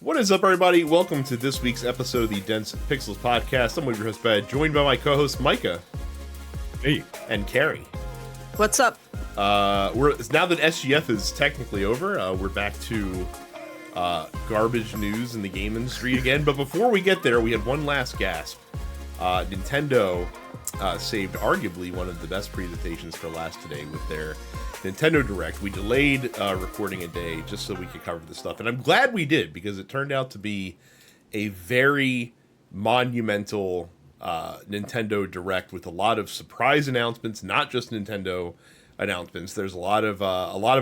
What is up, everybody? Welcome to this week's episode of the Dense Pixels podcast. I'm your host, Brad, joined by my co-host, Micah. Hey. And Carrie. What's up? Now that SGF is technically over, we're back to garbage news in the game industry again. But before we get there, we had one last gasp. Nintendo saved arguably one of the best presentations for last today with their Nintendo Direct. We delayed recording a day just so we could cover this stuff, and I'm glad we did because it turned out to be a very monumental Nintendo Direct with a lot of surprise announcements, not just Nintendo announcements. There's a lot of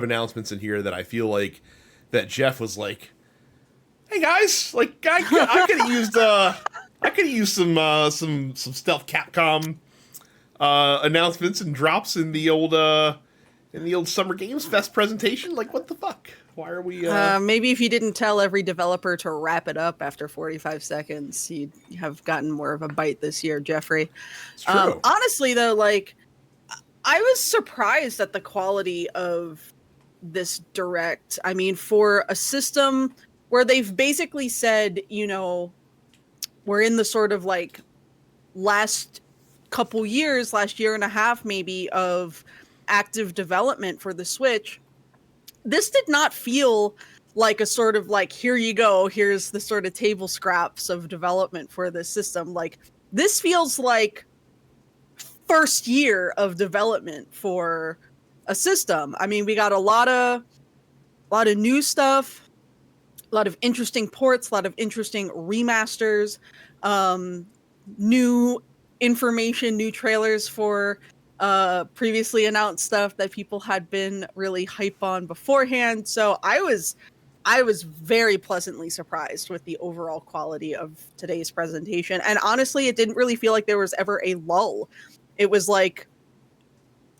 announcements in here that I feel like that Jeff was like, "Hey guys, like I could have used some stealth Capcom announcements and drops in the old Summer Games Fest presentation. Like, what the fuck? Why are we? Maybe if you didn't tell every developer to wrap it up after 45 seconds, you'd have gotten more of a bite this year, Jeffrey. It's true. Honestly, though, like, I was surprised at the quality of this Direct. I mean, for a system where they've basically said, you know, we're in the sort of like last year and a half maybe of active development for the Switch, this did not feel like a sort of like, here you go, here's the sort of table scraps of development for this system. Like, this feels like first year of development for a system. I mean, we got a lot of new stuff, a lot of interesting ports, a lot of interesting remasters, new information, new trailers for previously announced stuff that people had been really hype on beforehand. So I was very pleasantly surprised with the overall quality of today's presentation. And honestly, it didn't really feel like there was ever a lull. It was like,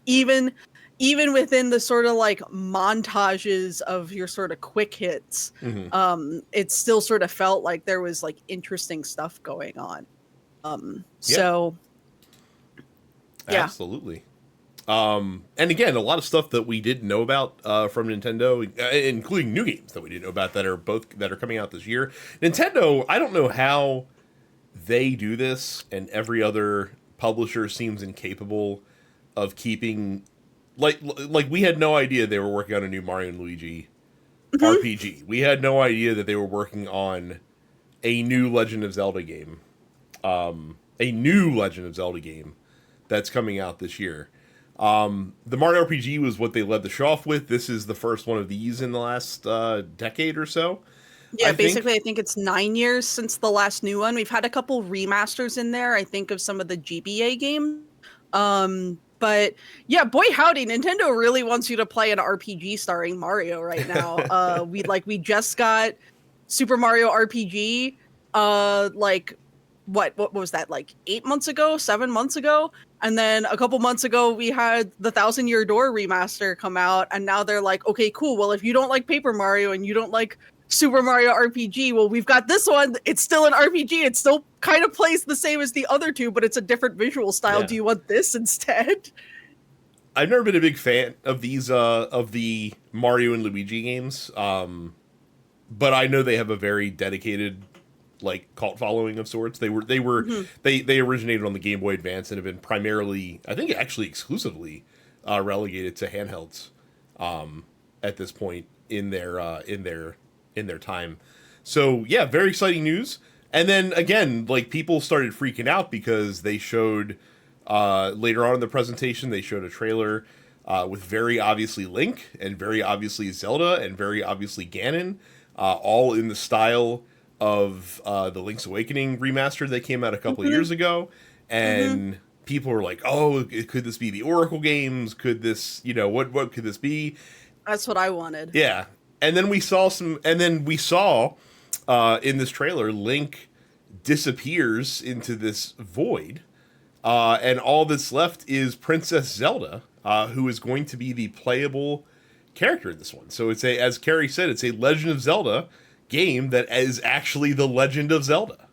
even within the sort of like montages of your sort of quick hits, it still sort of felt like there was like interesting stuff going on. So yeah. Absolutely. And again, a lot of stuff that we didn't know about from Nintendo, including new games that we didn't know about that are coming out this year. Nintendo, I don't know how they do this, and every other publisher seems incapable of keeping like we had no idea they were working on a new Mario and Luigi RPG. We had no idea that they were working on a new Legend of Zelda game. That's coming out this year. The Mario RPG was what they led the show off with. This is the first one of these in the last decade or so. Yeah, I think it's 9 years since the last new one. We've had a couple remasters in there, I think, of some of the GBA games. But yeah, boy howdy, Nintendo really wants you to play an RPG starring Mario right now. We just got Super Mario RPG, what was that, like 8 months ago, 7 months ago? And then a couple months ago, we had the Thousand Year Door remaster come out, and now they're like, okay, cool. Well, if you don't like Paper Mario and you don't like Super Mario RPG, well, we've got this one. It's still an RPG. It still kind of plays the same as the other two, but it's a different visual style. Yeah. Do you want this instead? I've never been a big fan of these of the Mario and Luigi games, but I know they have a very dedicated like cult following of sorts. They originated on the Game Boy Advance and have been primarily, I think actually exclusively, relegated to handhelds at this point in their time. So yeah, very exciting news. And then again, like, people started freaking out because they showed later on in the presentation, they showed a trailer with very obviously Link and very obviously Zelda and very obviously Ganon, all in the style of the Link's Awakening remaster that came out a couple years ago. And people were like, oh, could this be the Oracle games? Could this, what could this be? That's what I wanted. Yeah. And then we saw in this trailer, Link disappears into this void. And all that's left is Princess Zelda, who is going to be the playable character in this one. So it's as Carrie said, it's a Legend of Zelda game that is actually the Legend of Zelda.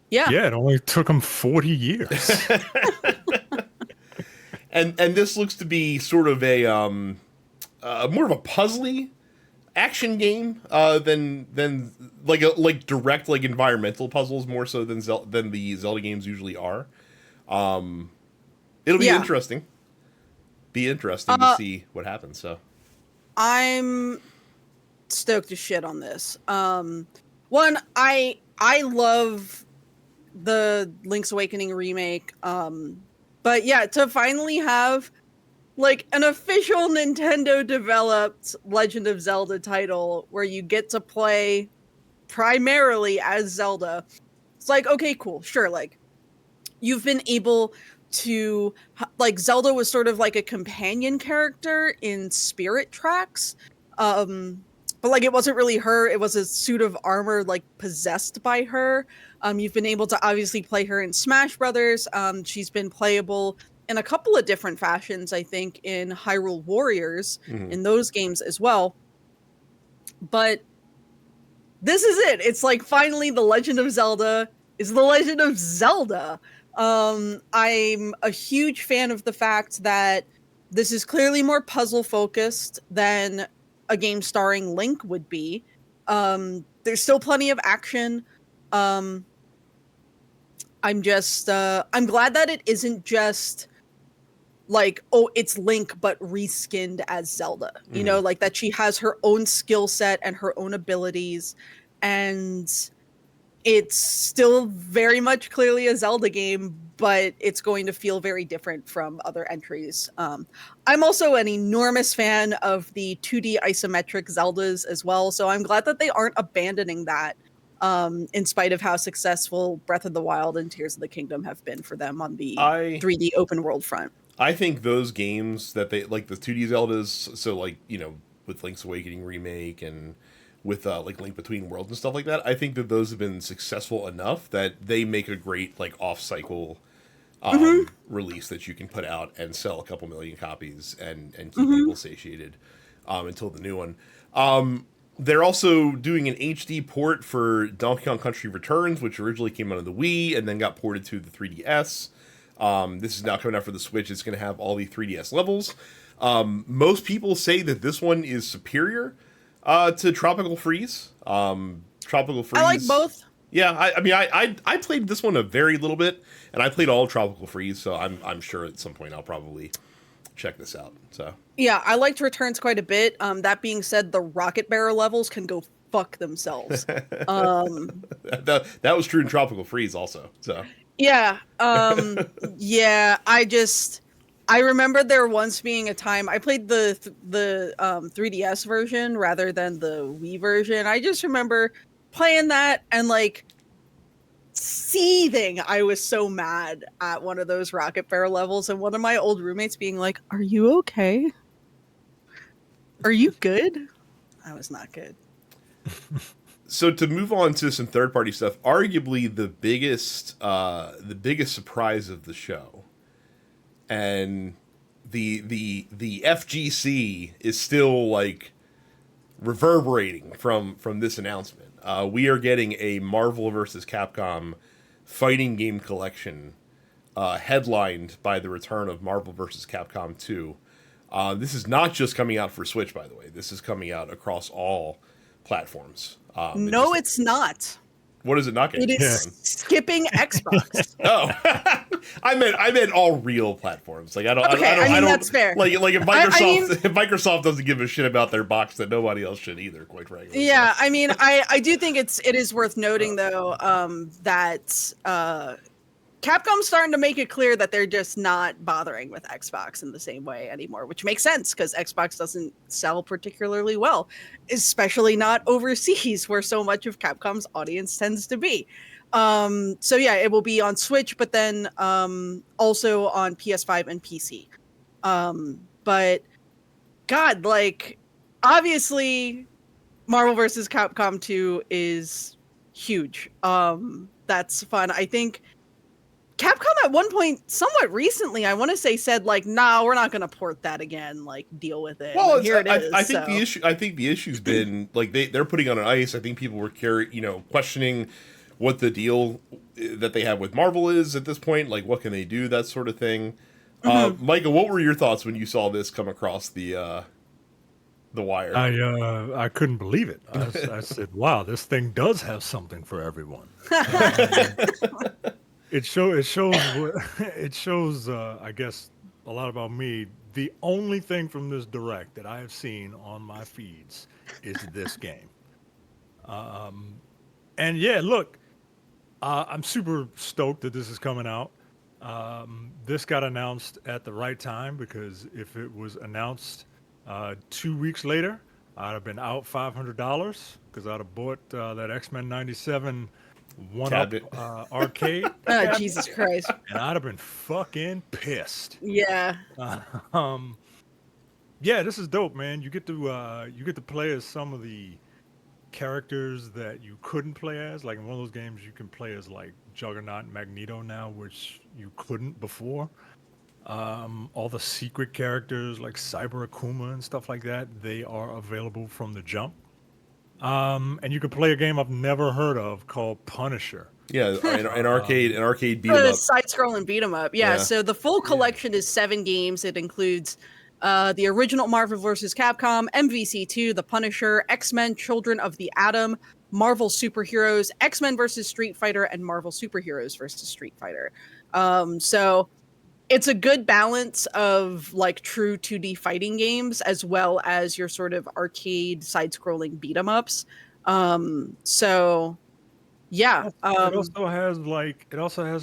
Yeah. Yeah, it only took them 40 years. And this looks to be sort of a more of a puzzly action game than like direct like environmental puzzles more so than the Zelda games usually are. It'll be interesting. Be interesting to see what happens. So I'm stoked as shit on this. One, I love the Link's Awakening remake. But yeah, to finally have like an official Nintendo developed Legend of Zelda title where you get to play primarily as Zelda. It's like, okay, cool. Sure. Like you've been able to like Zelda was sort of like a companion character in Spirit Tracks. But like it wasn't really her, it was a suit of armor like possessed by her. You've been able to obviously play her in Smash Brothers. She's been playable in a couple of different fashions, I think, in Hyrule Warriors, in those games as well. But this is it. It's like finally the Legend of Zelda is the Legend of Zelda. I'm a huge fan of the fact that this is clearly more puzzle focused than a game starring Link would be. There's still plenty of action. I'm glad that it isn't just like, oh, it's Link, but reskinned as Zelda, you know, like that she has her own skill set and her own abilities. And it's still very much clearly a Zelda game, but it's going to feel very different from other entries. I'm also an enormous fan of the 2D isometric Zeldas as well, so I'm glad that they aren't abandoning that, in spite of how successful Breath of the Wild and Tears of the Kingdom have been for them on the 3D open world front. I think those games that they like the 2D Zeldas, so like, you know, with Link's Awakening remake and with like Link Between Worlds and stuff like that, I think that those have been successful enough that they make a great like off-cycle release that you can put out and sell a couple million copies and keep people satiated until the new one. They're also doing an HD port for Donkey Kong Country Returns, which originally came out of the Wii and then got ported to the 3DS. This is now coming out for the Switch. It's going to have all the 3DS levels. Most people say that this one is superior to Tropical Freeze. Tropical Freeze. I like both. Yeah, I mean, I played this one a very little bit, and I played all of Tropical Freeze, so I'm sure at some point I'll probably check this out. So yeah, I liked Returns quite a bit. That being said, the Rocket Barrel levels can go fuck themselves. that was true in Tropical Freeze also. So yeah, yeah. I remember there once being a time I played the 3DS version rather than the Wii version. I just remember playing that and like seething. I was so mad at one of those Rocket Barrel levels, and one of my old roommates being like, "Are you okay? Are you good?" I was not good. So to move on to some third-party stuff, arguably the biggest surprise of the show, and the FGC is still like reverberating from this announcement. We are getting a Marvel vs. Capcom fighting game collection, headlined by the return of Marvel vs. Capcom 2. This is not just coming out for Switch, by the way. This is coming out across all platforms. No, it's not. What is it not getting? It is skipping Xbox. Oh, I meant all real platforms. Like I don't. That's fair. Like if Microsoft doesn't give a shit about their box, then nobody else should either. Quite frankly. Yeah, I mean, I do think it is worth noting though that Capcom's starting to make it clear that they're just not bothering with Xbox in the same way anymore, which makes sense because Xbox doesn't sell particularly well, especially not overseas where so much of Capcom's audience tends to be. So yeah, it will be on Switch, but then also on PS5 and PC. But God, like obviously Marvel vs. Capcom 2 is huge. That's fun. I think Capcom at one point, somewhat recently, I want to say said like, "Nah, we're not going to port that again. Like, deal with it." Well, here it is. I think the issue's been like they're putting on ice. I think people were questioning what the deal that they have with Marvel is at this point. Like, what can they do? That sort of thing. Micah, what were your thoughts when you saw this come across the The Wire. I couldn't believe it. I said, "Wow, this thing does have something for everyone." It shows I guess a lot about me. The only thing from this direct that I have seen on my feeds is this game. And yeah, look, I'm super stoked that this is coming out. This got announced at the right time because if it was announced 2 weeks later, I'd have been out $500 because I'd have bought that X-Men '97 one-up Cabinet. arcade, Oh, Jesus Christ. and I'd have been fucking pissed. Yeah. Um, yeah, this is dope, man. You get to play as some of the characters that you couldn't play as. Like in one of those games, you can play as like Juggernaut and Magneto now, which you couldn't before. All the secret characters like Cyber Akuma and stuff like that, they are available from the jump. And you can play a game I've never heard of called Punisher. Yeah, an arcade beat 'em up. Side-scrolling beat 'em up. Yeah, Yeah. so the full collection is 7 games. It includes the original Marvel vs. Capcom, MVC2, The Punisher, X-Men, Children of the Atom, Marvel Superheroes, X-Men vs. Street Fighter, and Marvel Superheroes vs. Street Fighter. So it's a good balance of like true 2D fighting games as well as your sort of arcade side-scrolling beat 'em ups. So yeah. It also has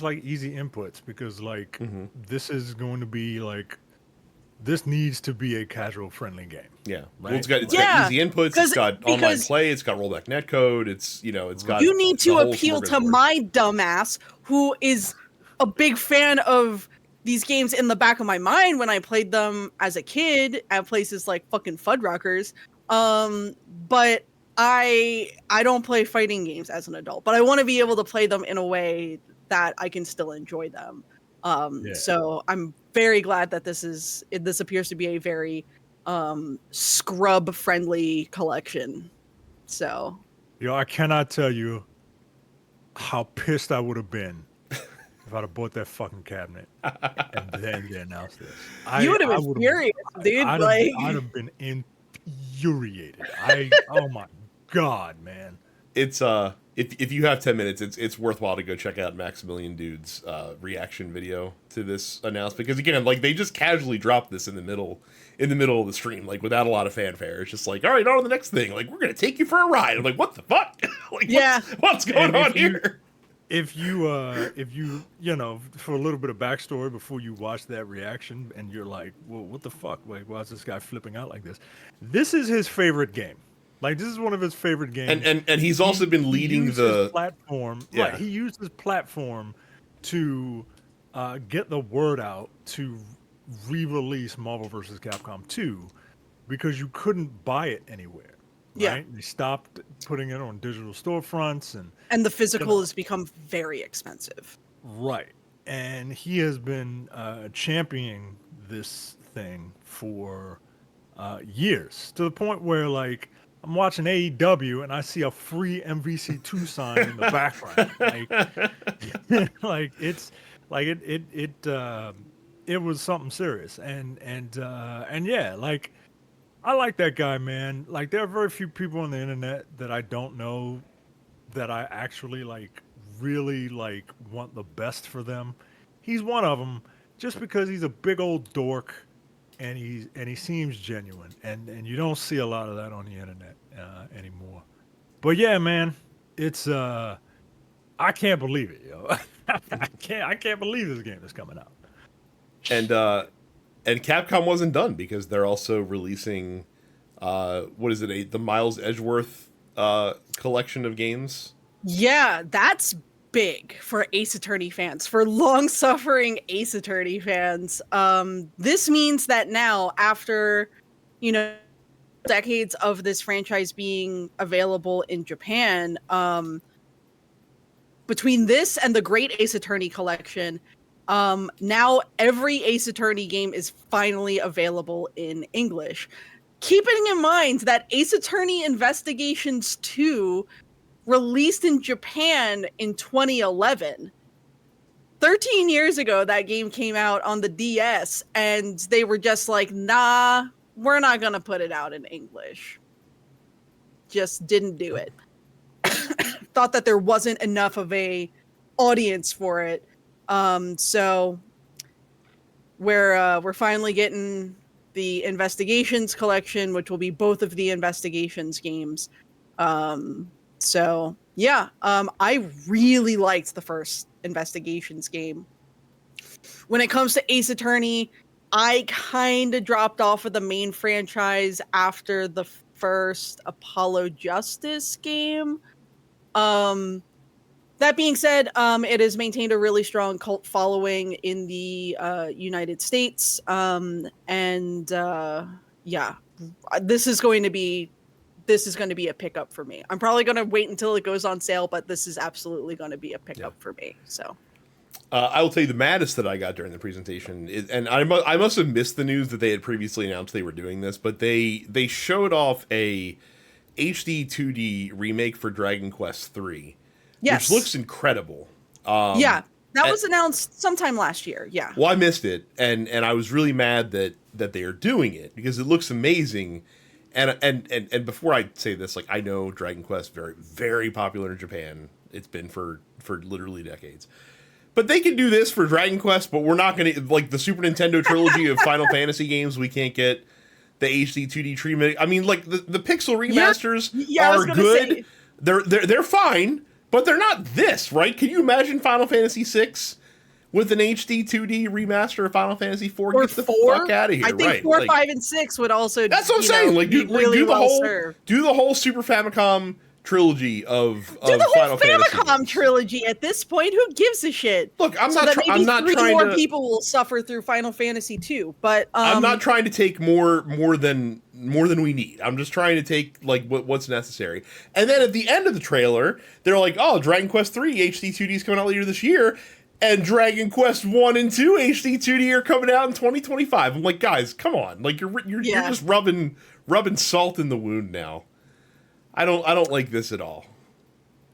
like easy inputs because like this is going to be like this needs to be a casual friendly game. Yeah, well, Right? it's got Yeah, easy inputs. It's got online because- play. It's got rollback netcode. It's it's got. You need the to whole appeal to smorgasbord. my dumbass who is a big fan of these games in the back of my mind when I played them as a kid at places like fucking Fuddruckers. But I don't play fighting games as an adult, but I want to be able to play them in a way that I can still enjoy them. So I'm very glad that this appears to be a very scrub friendly collection. So I cannot tell you how pissed I would have been if I'd have bought that fucking cabinet and then they announced this. you would have been furious, dude. I'd have been infuriated. Oh my god, man. It's if you have 10 minutes, it's worthwhile to go check out Maximilian Dude's reaction video to this announcement because again, like they just casually dropped this in the middle of the stream, like without a lot of fanfare. It's just like, all right, on to the next thing. Like we're gonna take you for a ride. I'm like, what the fuck? Like, Yeah. what's going on here? If you for a little bit of backstory before you watch that reaction and you're like, well, what the fuck? Like, why is this guy flipping out like this? This is his favorite game. Like, this is one of his favorite games. And he's also been leading used the his platform. Yeah. Right, he used his platform to get the word out to re-release Marvel vs. Capcom 2 because you couldn't buy it anywhere. Yeah. Right? They stopped putting it on digital storefronts and the physical has become very expensive. Right. And he has been championing this thing for years to the point where, like, I'm watching AEW and I see a free MVC2 sign in the background. Like, it was something serious. And yeah, like, I like that guy, man. Like, there are very few people on the internet that I don't know that I actually like really like want the best for them. He's one of them just because he's a big old dork and he seems genuine and you don't see a lot of that on the internet anymore. But yeah, man, it's I can't believe it, yo. I can't believe this game is coming out. And Capcom wasn't done because they're also releasing what is it, the Miles Edgeworth collection of games. Yeah, that's big for Ace Attorney fans, for long-suffering Ace Attorney fans. This means that now, after decades of this franchise being available in Japan, between this and the Great Ace Attorney collection, now every Ace Attorney game is finally available in English. Keeping in mind that Ace Attorney Investigations 2 released in Japan in 2011. 13 years ago, that game came out on the DS, and they were just like, nah, we're not gonna put it out in English. Just didn't do it. Thought that there wasn't enough of a audience for it. So we're finally getting the Investigations collection, which will be both of the Investigations games. So yeah, I really liked the first Investigations game. When it comes to Ace Attorney, I kind of dropped off of the main franchise after the first Apollo Justice game. That being said, it has maintained a really strong cult following in the United States. Yeah, this is going to be a pickup for me. I'm probably going to wait until it goes on sale, but this is absolutely going to be a pickup for me. So. I will tell you the maddest that I got during the presentation is, and I must have missed the news that they had previously announced they were doing this, but they showed off a HD 2D remake for Dragon Quest III, which looks incredible. That was announced sometime last year. Yeah. Well, I missed it, and I was really mad that they are doing it because it looks amazing. And before I say this, like, I know Dragon Quest very, very popular in Japan. It's been for literally decades. But they can do this for Dragon Quest, but we're not going to, like, the Super Nintendo trilogy of Final Fantasy games, we can't get the HD 2D treatment. I mean, like, the pixel remasters are good. They're fine, but they're not this, right? Can you imagine Final Fantasy VI with an HD 2D remaster of Final Fantasy IV? Or Get the fuck out of here, I think 4, 5, and 6 would also. That's what I'm saying. Like, do the whole Super Famicom trilogy of Final Fantasy. Famicom trilogy at this point. Who gives a shit? Look, I'm not trying more to. People will suffer through Final Fantasy 2, but I'm not trying to take more than we need. I'm just trying to take like what's necessary. And then at the end of the trailer, they're like, "Oh, Dragon Quest 3 HD 2D is coming out later this year." And Dragon Quest 1 and 2 HD 2D are coming out in 2025. I'm like, guys, come on! Like you're just rubbing salt in the wound now. I don't like this at all.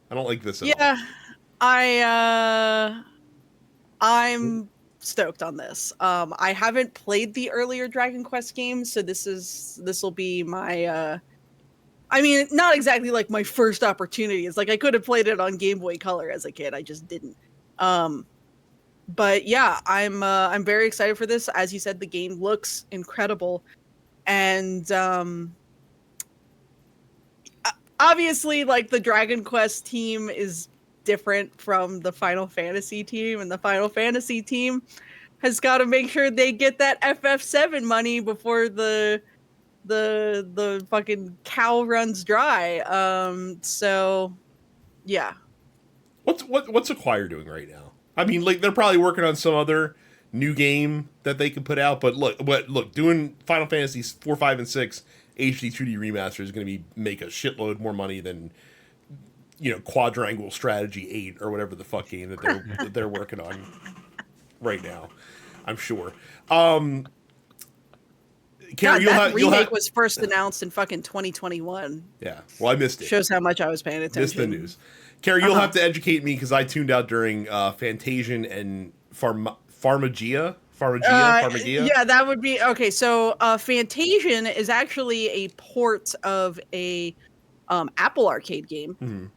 I don't like this at all. Yeah, I'm stoked on this. I haven't played the earlier Dragon Quest games, so this will be my. I mean, not exactly like my first opportunity. It's like I could have played it on Game Boy Color as a kid. I just didn't. But yeah, I'm very excited for this. As you said, the game looks incredible, and obviously, like, the Dragon Quest team is different from the Final Fantasy team, and the Final Fantasy team has got to make sure they get that FF7 money before the fucking cow runs dry. So yeah. What's Acquire doing right now? I mean, like, they're probably working on some other new game that they can put out, but look, doing Final Fantasy 4, 5, and 6 HD 2D remaster is going to make a shitload more money than, Quadrangle Strategy 8 or whatever the fuck game that they're working on right now. I'm sure. Carrie, that remake was first announced in fucking 2021. Yeah, well, I missed it. Shows how much I was paying attention. Missed the news. Carrie, you'll have to educate me because I tuned out during Fantasian and Pharmagia. Yeah, that would be okay. So Fantasian is actually a port of a Apple Arcade game,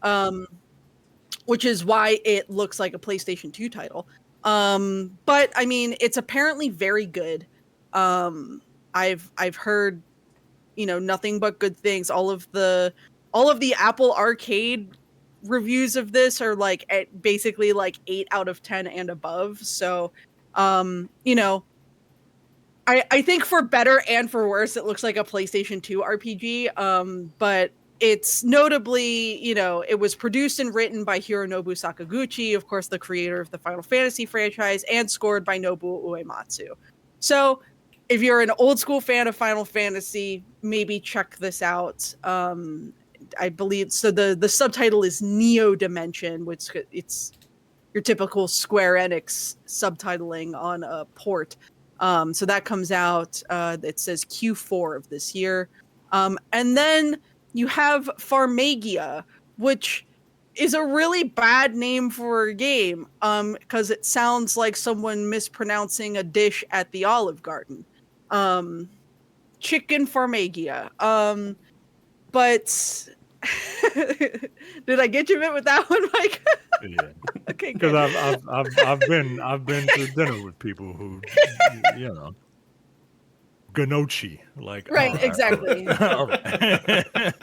which is why it looks like a PlayStation 2 title. But I mean, it's apparently very good. I've heard, nothing but good things. All of the Apple Arcade reviews of this are like basically like 8 out of 10 and above. So, I think for better and for worse, it looks like a PlayStation 2 RPG. But it's notably, it was produced and written by Hironobu Sakaguchi, of course, the creator of the Final Fantasy franchise, and scored by Nobuo Uematsu. So if you're an old school fan of Final Fantasy, maybe check this out. I believe so. The subtitle is Neo Dimension, which it's your typical Square Enix subtitling on a port. So that comes out. It says Q4 of this year, and then you have Pharmagia, which is a really bad name for a game, because it sounds like someone mispronouncing a dish at the Olive Garden. chicken Farmagia. But did I get you a bit with that one, Mike? Yeah, Okay, because good. I've been to dinner with people who, you know, Gnocchi. Like, all Right, right, exactly. all right.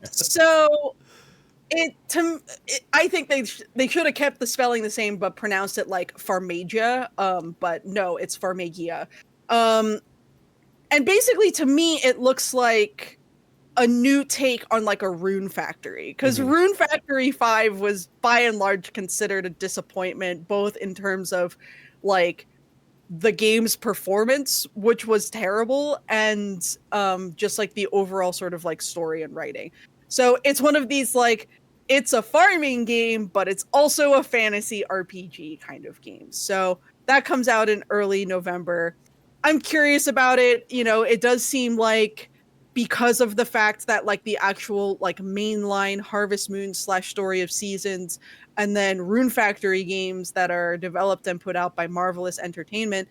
So I think they should have kept the spelling the same, but pronounced it like Farmagia. But no, it's Farmagia. And basically, to me, it looks like a new take on like a Rune Factory, because Rune Factory 5 was by and large considered a disappointment, both in terms of like the game's performance, which was terrible, and just like the overall sort of like story and writing. So it's one of these like, it's a farming game, but it's also a fantasy RPG kind of game. So that comes out in early November. I'm curious about it. You know, it does seem like, because of the fact that like the actual like mainline Harvest Moon / Story of Seasons and then Rune Factory games that are developed and put out by Marvelous Entertainment,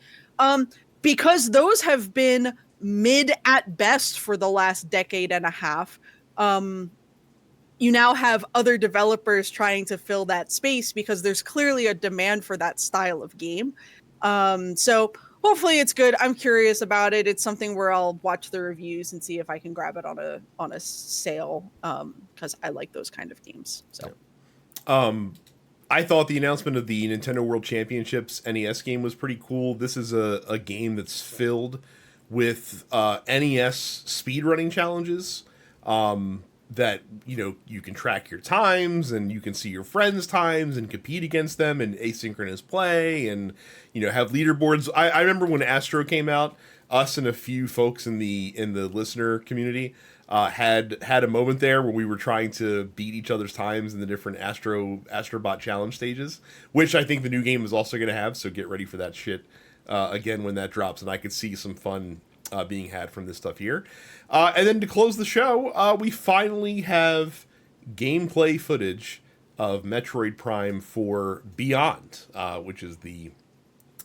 because those have been mid at best for the last decade and a half, you now have other developers trying to fill that space because there's clearly a demand for that style of game. So hopefully it's good. I'm curious about it. It's something where I'll watch the reviews and see if I can grab it on a sale, because I like those kind of games. So I thought the announcement of the Nintendo World Championships NES game was pretty cool. This is a game that's filled with NES speedrunning challenges. That, you know, you can track your times and you can see your friends' times and compete against them and asynchronous play and, you know, have leaderboards. I remember when Astro came out, us and a few folks in the listener community had a moment there where we were trying to beat each other's times in the different Astrobot challenge stages, which I think the new game is also going to have. So get ready for that shit again when that drops, and I could see some fun being had from this stuff here. And then to close the show, we finally have gameplay footage of Metroid Prime 4 Beyond, which is the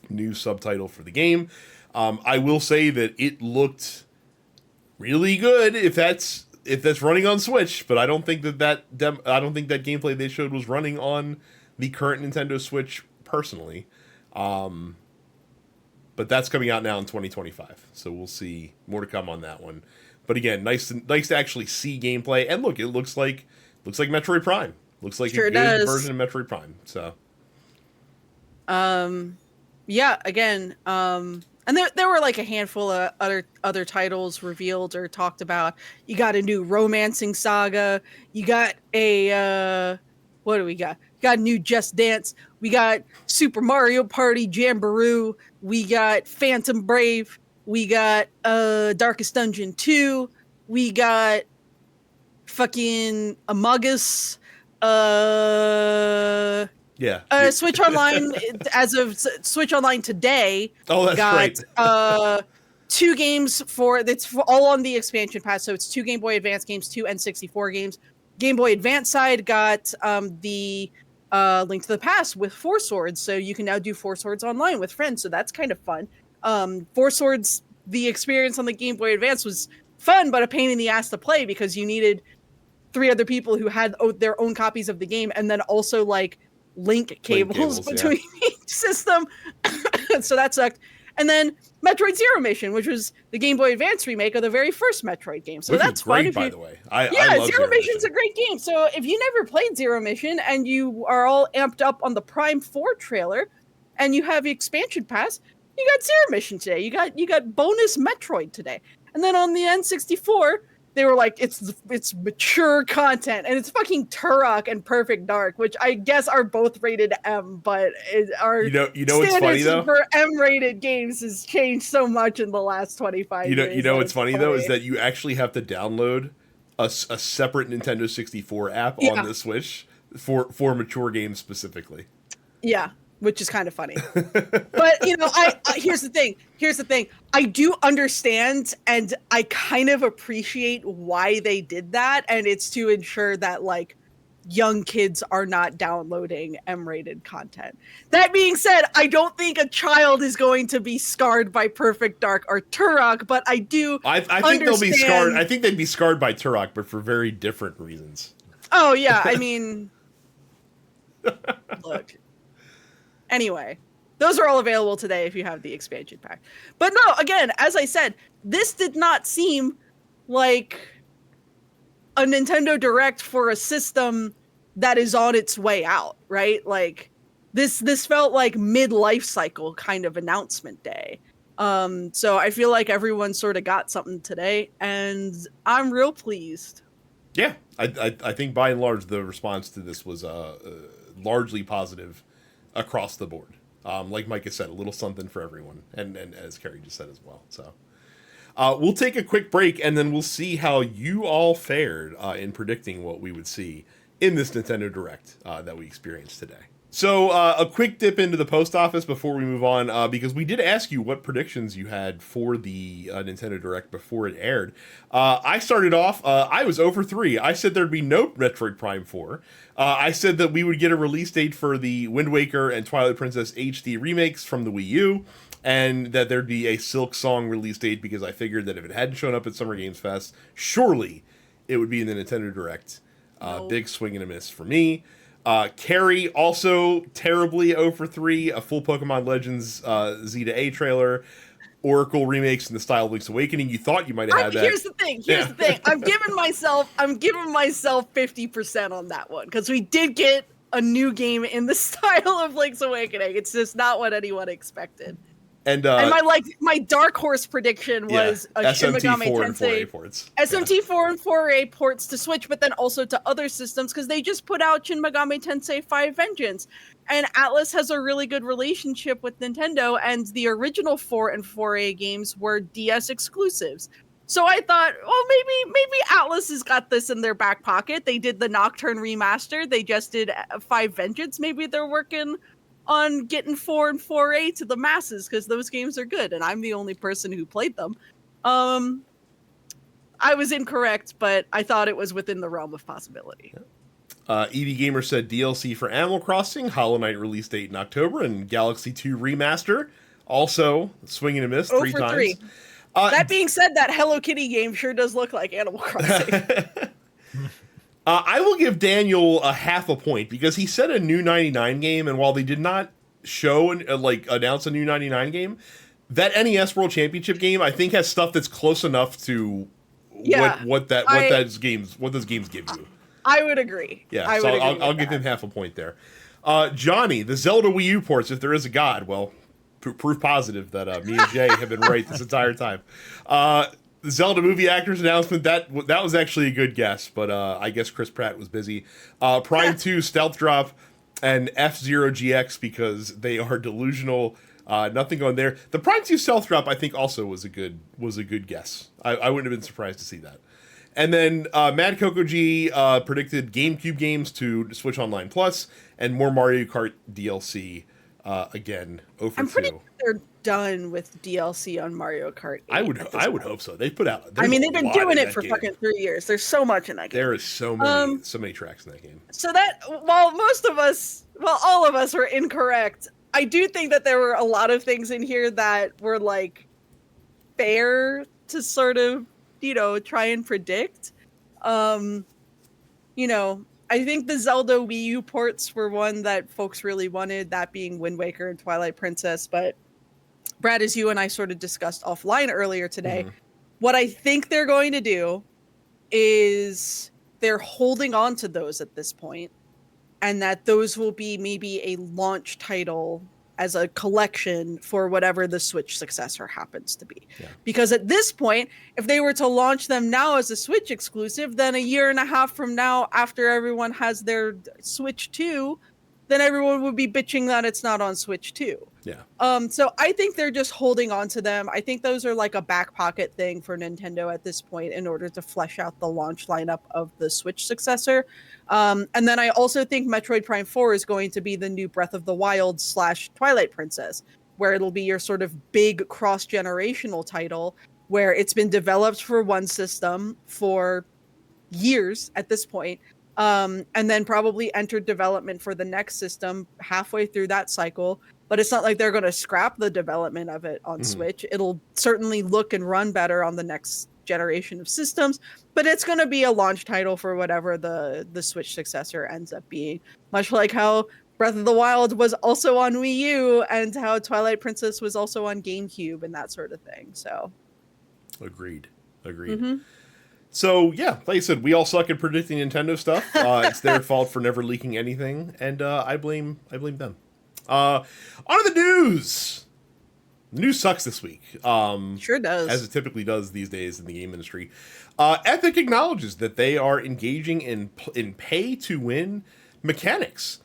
new subtitle for the game. I will say that it looked really good if that's running on Switch, but I don't think that gameplay they showed was running on the current Nintendo Switch personally. But that's coming out now in 2025, so we'll see more to come on that one. But again, nice to actually see gameplay, and look, it looks like Metroid Prime. Looks like sure a good version of Metroid Prime. So, yeah, again, and there were like a handful of other titles revealed or talked about. You got a new Romancing Saga. You got a what do we got? Got a new Just Dance. We got Super Mario Party Jamboree. We got Phantom Brave. We got Darkest Dungeon 2. We got fucking Among Us. Switch Online, as of Switch Online today. Oh, that's got, 2 games it's all on the expansion pass. So it's 2 Game Boy Advance games, 2 N64 games. Game Boy Advance side got the Link to the Past with 4 Swords, so you can now do 4 Swords online with friends. So that's kind of fun. 4 Swords, the experience on the Game Boy Advance was fun, but a pain in the ass to play because you needed 3 other people who had their own copies of the game, and then also like link cables between each system. So that sucked. And then Metroid Zero Mission, which was the Game Boy Advance remake of the very first Metroid game. So which that's great, fun. by the way. I love Zero Mission's a great game. So if you never played Zero Mission and you are all amped up on the Prime 4 trailer and you have the expansion pass, you got Zero Mission today. You got bonus Metroid today. And then on the N64, they were like, it's mature content, and it's fucking Turok and Perfect Dark, which I guess are both rated M, but our you know what's funny though? For M-rated games has changed so much in the last 25 years. You know what's funny though is that you actually have to download a separate Nintendo 64 app on the Switch for mature games specifically. Yeah. Which is kind of funny. But, you know, here's the thing. I do understand, and I kind of appreciate why they did that. And it's to ensure that, like, young kids are not downloading M-rated content. That being said, I don't think a child is going to be scarred by Perfect Dark or Turok, but I do I think they'll be scarred. I think they'd be scarred by Turok, but for very different reasons. Oh, yeah. I mean, look. Anyway, those are all available today if you have the expansion pack. But no, again, as I said, this did not seem like a Nintendo Direct for a system that is on its way out, right? Like this felt like mid-life cycle kind of announcement day. So I feel like everyone sort of got something today, and I'm real pleased. Yeah, I think by and large the response to this was largely positive across the board. Like Micah said, a little something for everyone, and as Carrie just said as well. So we'll take a quick break, and then we'll see how you all fared in predicting what we would see in this Nintendo Direct that we experienced today. So a quick dip into the post office before we move on, because we did ask you what predictions you had for the Nintendo Direct before it aired. I started off, I was 0 for 3. I said there'd be no Metroid Prime 4. I said that we would get a release date for the Wind Waker and Twilight Princess HD remakes from the Wii U, and that there'd be a Silk Song release date, because I figured that if it hadn't shown up at Summer Games Fest, surely it would be in the Nintendo Direct. No. Big swing and a miss for me. Carrie, also terribly 0 for 3, a full Pokemon Legends Z to A trailer, Oracle remakes in the style of Link's Awakening. You thought you might have had that. Here's the thing. I'm giving myself 50% on that one, because we did get a new game in the style of Link's Awakening. It's just not what anyone expected. And my dark horse prediction was a Shin Megami Tensei ports. SMT4 and 4A ports to Switch, but then also to other systems, because they just put out Shin Megami Tensei V Vengeance, and Atlas has a really good relationship with Nintendo, and the original 4 and 4A games were DS exclusives. So I thought, well, maybe Atlas has got this in their back pocket. They did the Nocturne remaster. They just did 5 Vengeance. Maybe they're working on getting 4 and 4A to the masses, because those games are good, and I'm the only person who played them. I was incorrect, but I thought it was within the realm of possibility. EV Gamer said DLC for Animal Crossing, Hollow Knight release date in October, and Galaxy 2 Remaster, also swing and a miss 3 times. 3. That being said, that Hello Kitty game sure does look like Animal Crossing. I will give Daniel a half a point, because he said a new 99 game, and while they did not show announce a new 99 game, that NES World Championship game I think has stuff that's close enough to what those games give you. I would agree. Yeah, I'll give him half a point there. Johnny, the Zelda Wii U ports, if there is a god, well, proof positive that me and Jay have been right this entire time. The Zelda movie actors announcement, that was actually a good guess, but I guess Chris Pratt was busy. Prime 2 Stealth Drop and F-Zero GX, because they are delusional. Nothing on there. The Prime 2 Stealth Drop, I think, also was a good guess. I wouldn't have been surprised to see that. And then Mad Coco G predicted GameCube games to Switch Online Plus and more Mario Kart DLC. Again, 0 for 2. I'm pretty sure they're done with DLC on Mario Kart 8. I would hope so. They put out. I mean, they've been doing it for fucking 3 years. There's so much in that game. There is so many tracks in that game. So that while all of us were incorrect, I do think that there were a lot of things in here that were like fair to sort of, try and predict. I think the Zelda Wii U ports were one that folks really wanted, that being Wind Waker and Twilight Princess. But Brad, as you and I sort of discussed offline earlier today, what I think they're going to do is they're holding on to those at this point, and that those will be maybe a launch title as a collection for whatever the Switch successor happens to be. Yeah. Because at this point, if they were to launch them now as a Switch exclusive, then a year and a half from now, after everyone has their Switch 2, then everyone would be bitching that it's not on Switch 2. Yeah. So I think they're just holding on to them. I think those are like a back pocket thing for Nintendo at this point in order to flesh out the launch lineup of the Switch successor. And then I also think Metroid Prime 4 is going to be the new Breath of the Wild / Twilight Princess, where it'll be your sort of big cross-generational title, where it's been developed for one system for years at this point, and then probably enter development for the next system halfway through that cycle. But it's not like they're going to scrap the development of it on Switch. It'll certainly look and run better on the next generation of systems, but it's going to be a launch title for whatever the Switch successor ends up being. Much like how Breath of the Wild was also on Wii U and how Twilight Princess was also on GameCube and that sort of thing. So, agreed. So yeah, like I said, we all suck at predicting Nintendo stuff. It's their fault for never leaking anything, and I blame them. On to the news. News sucks this week. Sure does. As it typically does these days in the game industry. Epic acknowledges that they are engaging in pay-to-win mechanics.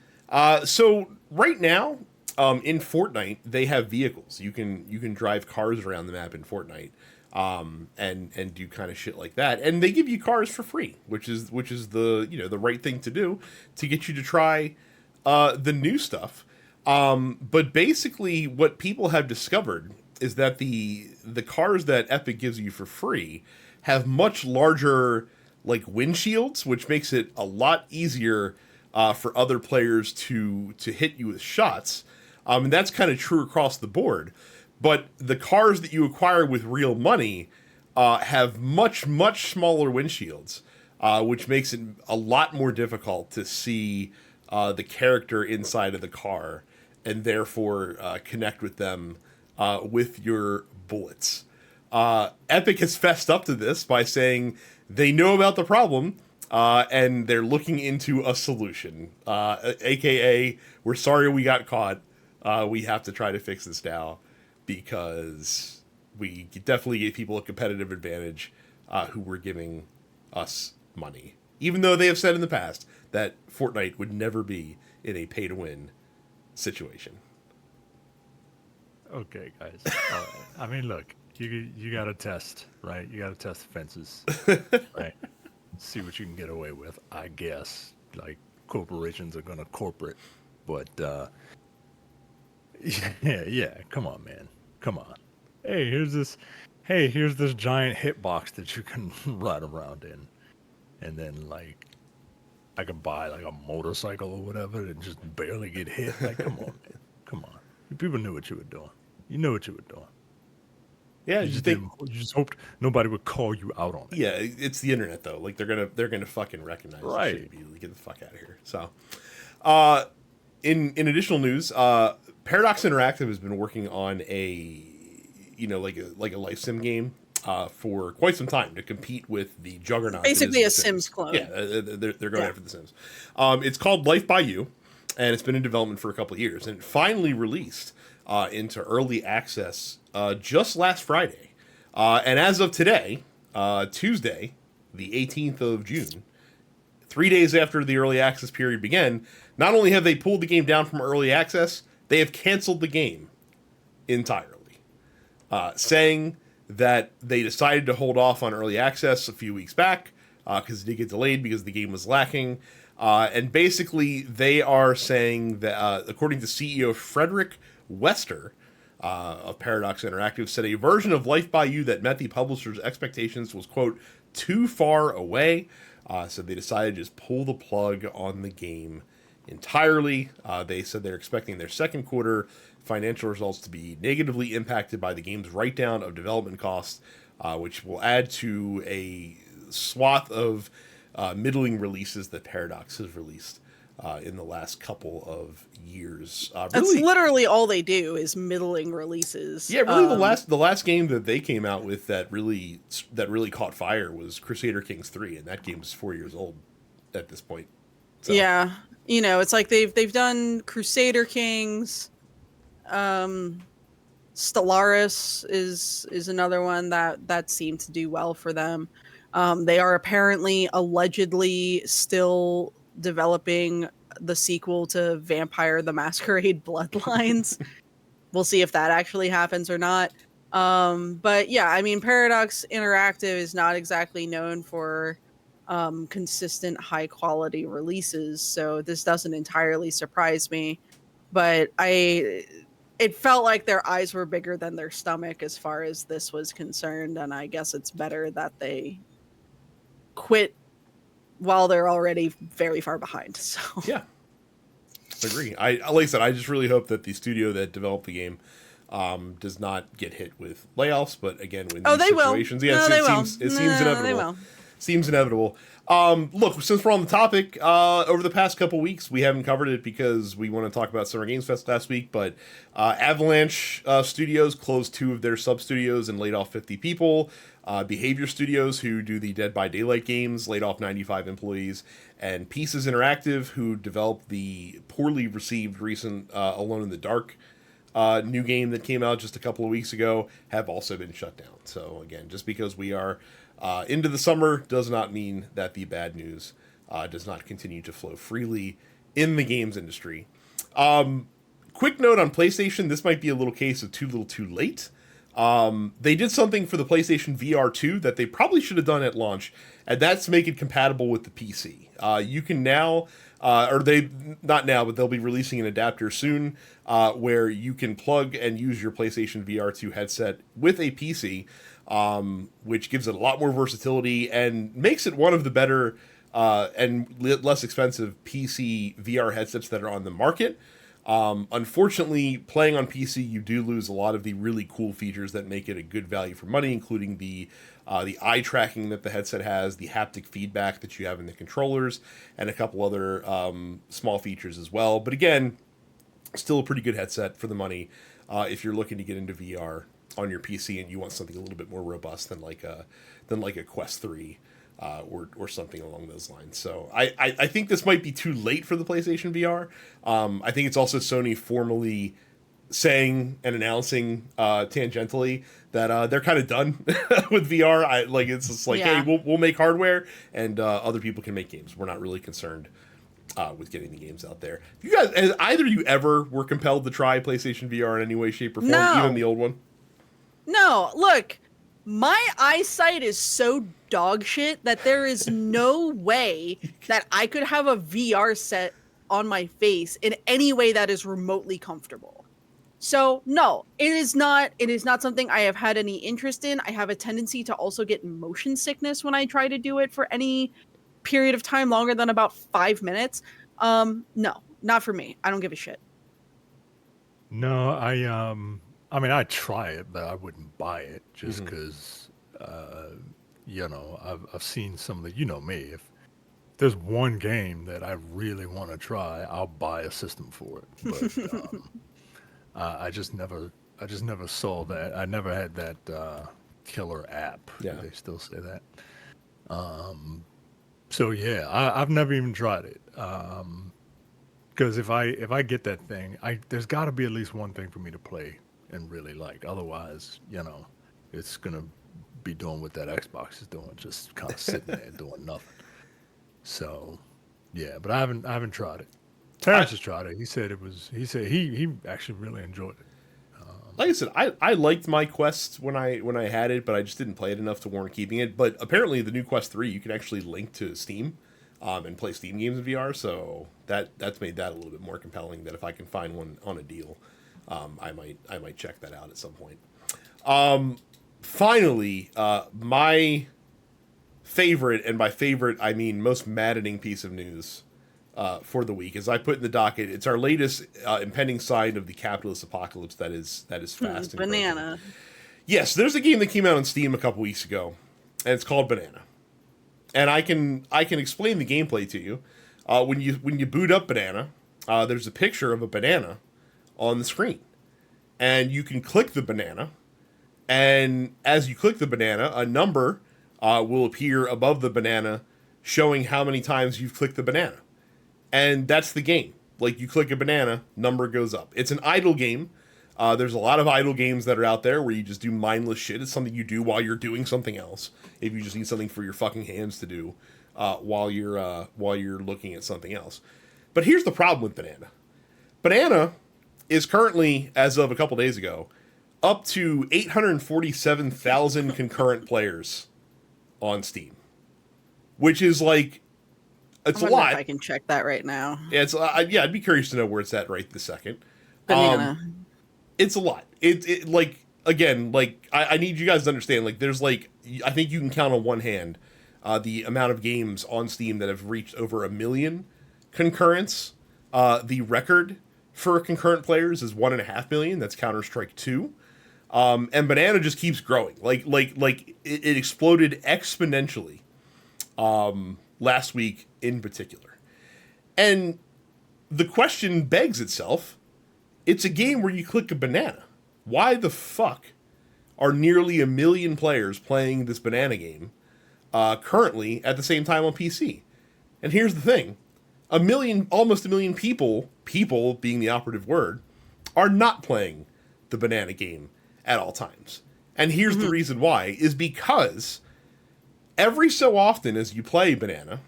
So right now, in Fortnite, they have vehicles. You can drive cars around the map in Fortnite, and do kind of shit like that. And they give you cars for free, which is the the right thing to do to get you to try the new stuff. But basically, what people have discovered is that the cars that Epic gives you for free have much larger like windshields, which makes it a lot easier for other players to hit you with shots. And that's kind of true across the board. But the cars that you acquire with real money have much smaller windshields, which makes it a lot more difficult to see the character inside of the car, and therefore connect with them with your bullets. Epic has fessed up to this by saying they know about the problem, and they're looking into a solution. AKA, we're sorry we got caught. We have to try to fix this now, because we definitely gave people a competitive advantage who were giving us money. Even though they have said in the past that Fortnite would never be in a pay-to-win situation. Okay, guys. All right. I mean, look, you got to test, right? You got to test the fences, right? See what you can get away with, I guess. Like, corporations are going to corporate, but yeah, come on, man. Come on. Hey, here's this giant hitbox that you can ride around in. And then, like, I can buy, like, a motorcycle or whatever and just barely get hit. Like, come on, man. Come on. People knew what you were doing. You knew what you were doing. Yeah, you just hoped nobody would call you out on it. Yeah, it's the internet, though. Like, they're gonna fucking recognize right. Shit immediately. Get the fuck out of here. So, in additional news, Paradox Interactive has been working on a like a life sim game for quite some time to compete with the juggernaut. Basically a Sims clone. Yeah, they're going after the Sims. It's called Life by You, and it's been in development for a couple of years, and it finally released into early access just last Friday. And as of today, Tuesday, the 18th of June, 3 days after the early access period began, not only have they pulled the game down from early access, they have canceled the game entirely, saying that they decided to hold off on early access a few weeks back because it did get delayed because the game was lacking. And basically, they are saying that, according to CEO Frederick Wester of Paradox Interactive, said a version of Life by You that met the publisher's expectations was, quote, too far away. So they decided to just pull the plug on the game entirely. They said they're expecting their second quarter financial results to be negatively impacted by the game's write-down of development costs, which will add to a swath of middling releases that Paradox has released in the last couple of years. That's literally all they do is middling releases. Yeah, really, the last game that they came out with that really caught fire was Crusader Kings 3, and that game is 4 years old at this point. So. Yeah, it's like they've done Crusader Kings. Stellaris is another one that seemed to do well for them. They are apparently allegedly still developing the sequel to Vampire the Masquerade Bloodlines. We'll see if that actually happens or not. But yeah, I mean, Paradox Interactive is not exactly known for consistent high quality releases, so this doesn't entirely surprise me. But it felt like their eyes were bigger than their stomach as far as this was concerned, and I guess it's better that they quit while they're already very far behind. So Yeah, agree. Like I said, I just really hope that the studio that developed the game does not get hit with layoffs. But again, in these situations, yeah, it seems inevitable. They will. Seems inevitable. Look, since we're on the topic, over the past couple weeks, we haven't covered it because we want to talk about Summer Games Fest last week, but Avalanche Studios closed 2 of their sub-studios and laid off 50 people. Behavior Studios, who do the Dead by Daylight games, laid off 95 employees. And Pieces Interactive, who developed the poorly received recent Alone in the Dark new game that came out just a couple of weeks ago, have also been shut down. So again, just because we are into the summer does not mean that the bad news does not continue to flow freely in the games industry. Quick note on PlayStation, this might be a little case of too little too late. They did something for the PlayStation VR 2 that they probably should have done at launch, and that's make it compatible with the PC. You can now, not now, but they'll be releasing an adapter soon, where you can plug and use your PlayStation VR 2 headset with a PC, which gives it a lot more versatility and makes it one of the better and less expensive PC VR headsets that are on the market. Unfortunately, playing on PC, you do lose a lot of the really cool features that make it a good value for money, including the eye tracking that the headset has, the haptic feedback that you have in the controllers, and a couple other small features as well. But again, still a pretty good headset for the money if you're looking to get into VR on your PC and you want something a little bit more robust than like a Quest 3. Or something along those lines. So I think this might be too late for the PlayStation VR. I think it's also Sony formally saying and announcing tangentially that they're kind of done with VR. It's just like, Yeah. hey, we'll make hardware and other people can make games. We're not really concerned with getting the games out there. You guys, has either of you ever were compelled to try PlayStation VR in any way, shape, or form, No. even the old one? no, look, my eyesight is so dog shit that there is no way that I could have a VR set on my face in any way that is remotely comfortable. So no, it is not something I have had any interest in. I have a tendency to also get motion sickness when I try to do it for any period of time longer than about 5 minutes. No, not for me. I don't give a shit. No, I mean, I'd try it, but I wouldn't buy it just because, I've seen some of the, me, if there's one game that I really want to try, I'll buy a system for it. But I just never saw that. I never had that killer app. Yeah. Do they still say that? So yeah, I've never even tried it. Because if I get that thing, there's got to be at least one thing for me to play and really like. Otherwise, it's gonna be doing what that Xbox is doing, just kind of sitting there doing nothing. So, yeah, but I haven't tried it. Terrence has tried it. He said he actually really enjoyed it. Like I said, I liked my Quest when I had it, but I just didn't play it enough to warrant keeping it. But apparently, the new Quest 3 you can actually link to Steam, and play Steam games in VR. So that's made that a little bit more compelling. That if I can find one on a deal, I might check that out at some point. Finally, my favorite, and by favorite I mean most maddening piece of news for the week, as I put in the docket, it's our latest impending sign of the capitalist apocalypse that is fast and Banana. approaching. Yes, there's a game that came out on Steam a couple weeks ago, and it's called Banana. And I can explain the gameplay to you. When you boot up Banana, there's a picture of a banana on the screen, and you can click the banana, and as you click the banana, a number will appear above the banana, showing how many times you've clicked the banana, and that's the game. Like, you click a banana, number goes up. It's an idle game. There's a lot of idle games that are out there where you just do mindless shit. It's something you do while you're doing something else. If you just need something for your fucking hands to do while you're looking at something else. But here's the problem with Banana. Banana is currently, as of a couple days ago, up to 847,000 concurrent players on Steam, which is like, it's a lot. If I can check that right now. Yeah, I'd be curious to know where it's at right this second. Banana. It's a lot. It like, again, like, I need you guys to understand, like, there's like, I think you can count on one hand the amount of games on Steam that have reached over 1 million concurrents. The record for concurrent players is 1.5 million. That's Counter-Strike 2. And Banana just keeps growing. Like it exploded exponentially last week in particular. And the question begs itself, it's a game where you click a banana. Why the fuck are nearly 1 million players playing this banana game currently at the same time on PC? And here's the thing. Almost 1 million people being the operative word, are not playing the banana game at all times. And here's the reason why, is because every so often as you play banana,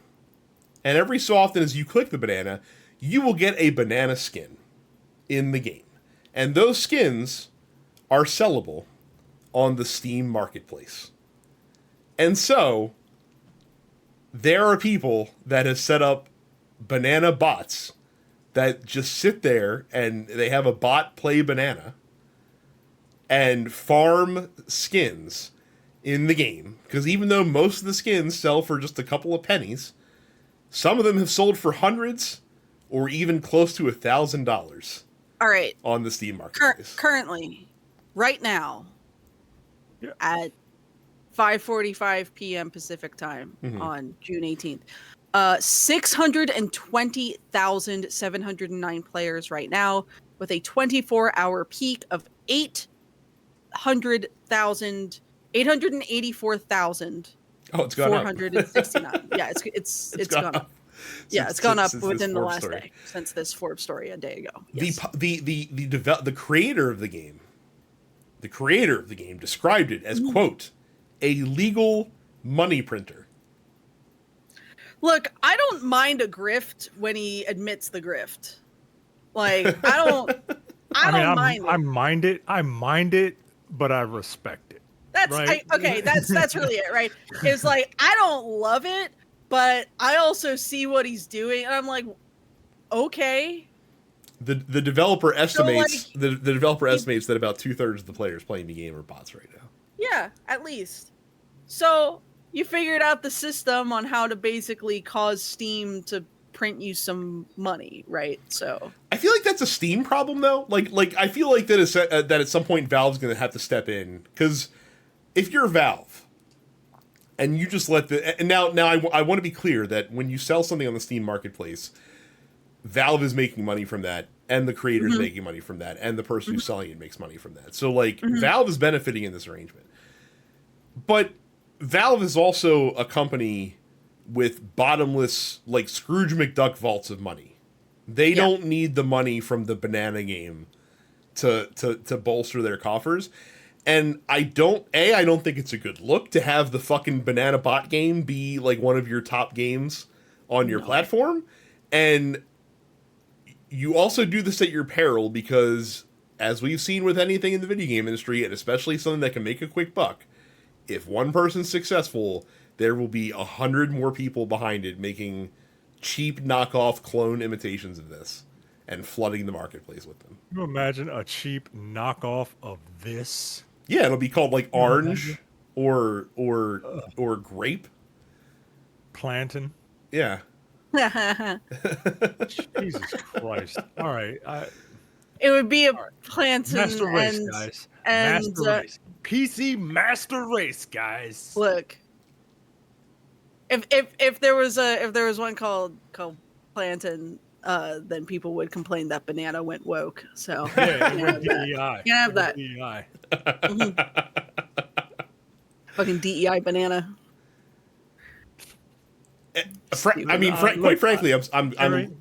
and every so often as you click the banana, you will get a banana skin in the game. And those skins are sellable on the Steam marketplace. And so, there are people that have set up banana bots that just sit there and they have a bot play banana and farm skins in the game. Because even though most of the skins sell for just a couple of pennies, some of them have sold for hundreds or even close to $1,000. All right. On the Steam marketplace. Currently, right now, at 5:45 p.m. Pacific time on June 18th, 620,709 players right now, with a 24-hour peak of 884,000. Oh, it's gone 469. up. Yeah, it's gone up. Yeah, it's gone up within the last day since this Forbes story a day ago. Yes. The creator of the game described it as, quote, a legal money printer. Look, I don't mind a grift when he admits the grift. Like, I don't mind it. I mind it, but I respect it. That's right? That's really it, right? It's like, I don't love it, but I also see what he's doing, and I'm like, okay. The developer estimates the developer estimates that about 2/3 of the players playing the game are bots right now. Yeah, at least. So you figured out the system on how to basically cause Steam to print you some money, right? So I feel like that's a Steam problem, though. Like I feel like that at some point Valve's going to have to step in, because if you're Valve and you just let now I want to be clear that when you sell something on the Steam marketplace, Valve is making money from that, and the creator's making money from that, and the person who's selling it makes money from that. So like Valve is benefiting in this arrangement. But Valve is also a company with bottomless, like, Scrooge McDuck vaults of money. They don't need the money from the banana game to bolster their coffers. And I don't think it's a good look to have the fucking banana bot game be like one of your top games on your platform. And you also do this at your peril, because as we've seen with anything in the video game industry, and especially something that can make a quick buck, if one person's successful, there will be 100 more people behind it making cheap knockoff clone imitations of this and flooding the marketplace with them. Can you imagine a cheap knockoff of this? Yeah, it'll be called like Orange or Grape. Plantain. Yeah. Jesus Christ. All right. it would be a plantain Master Race, guys. Master Race. PC Master Race, guys. Look, if there was one called Plantain, then people would complain that banana went woke. So yeah, it went DEI. You have that. DEI. Fucking DEI banana. Quite frankly,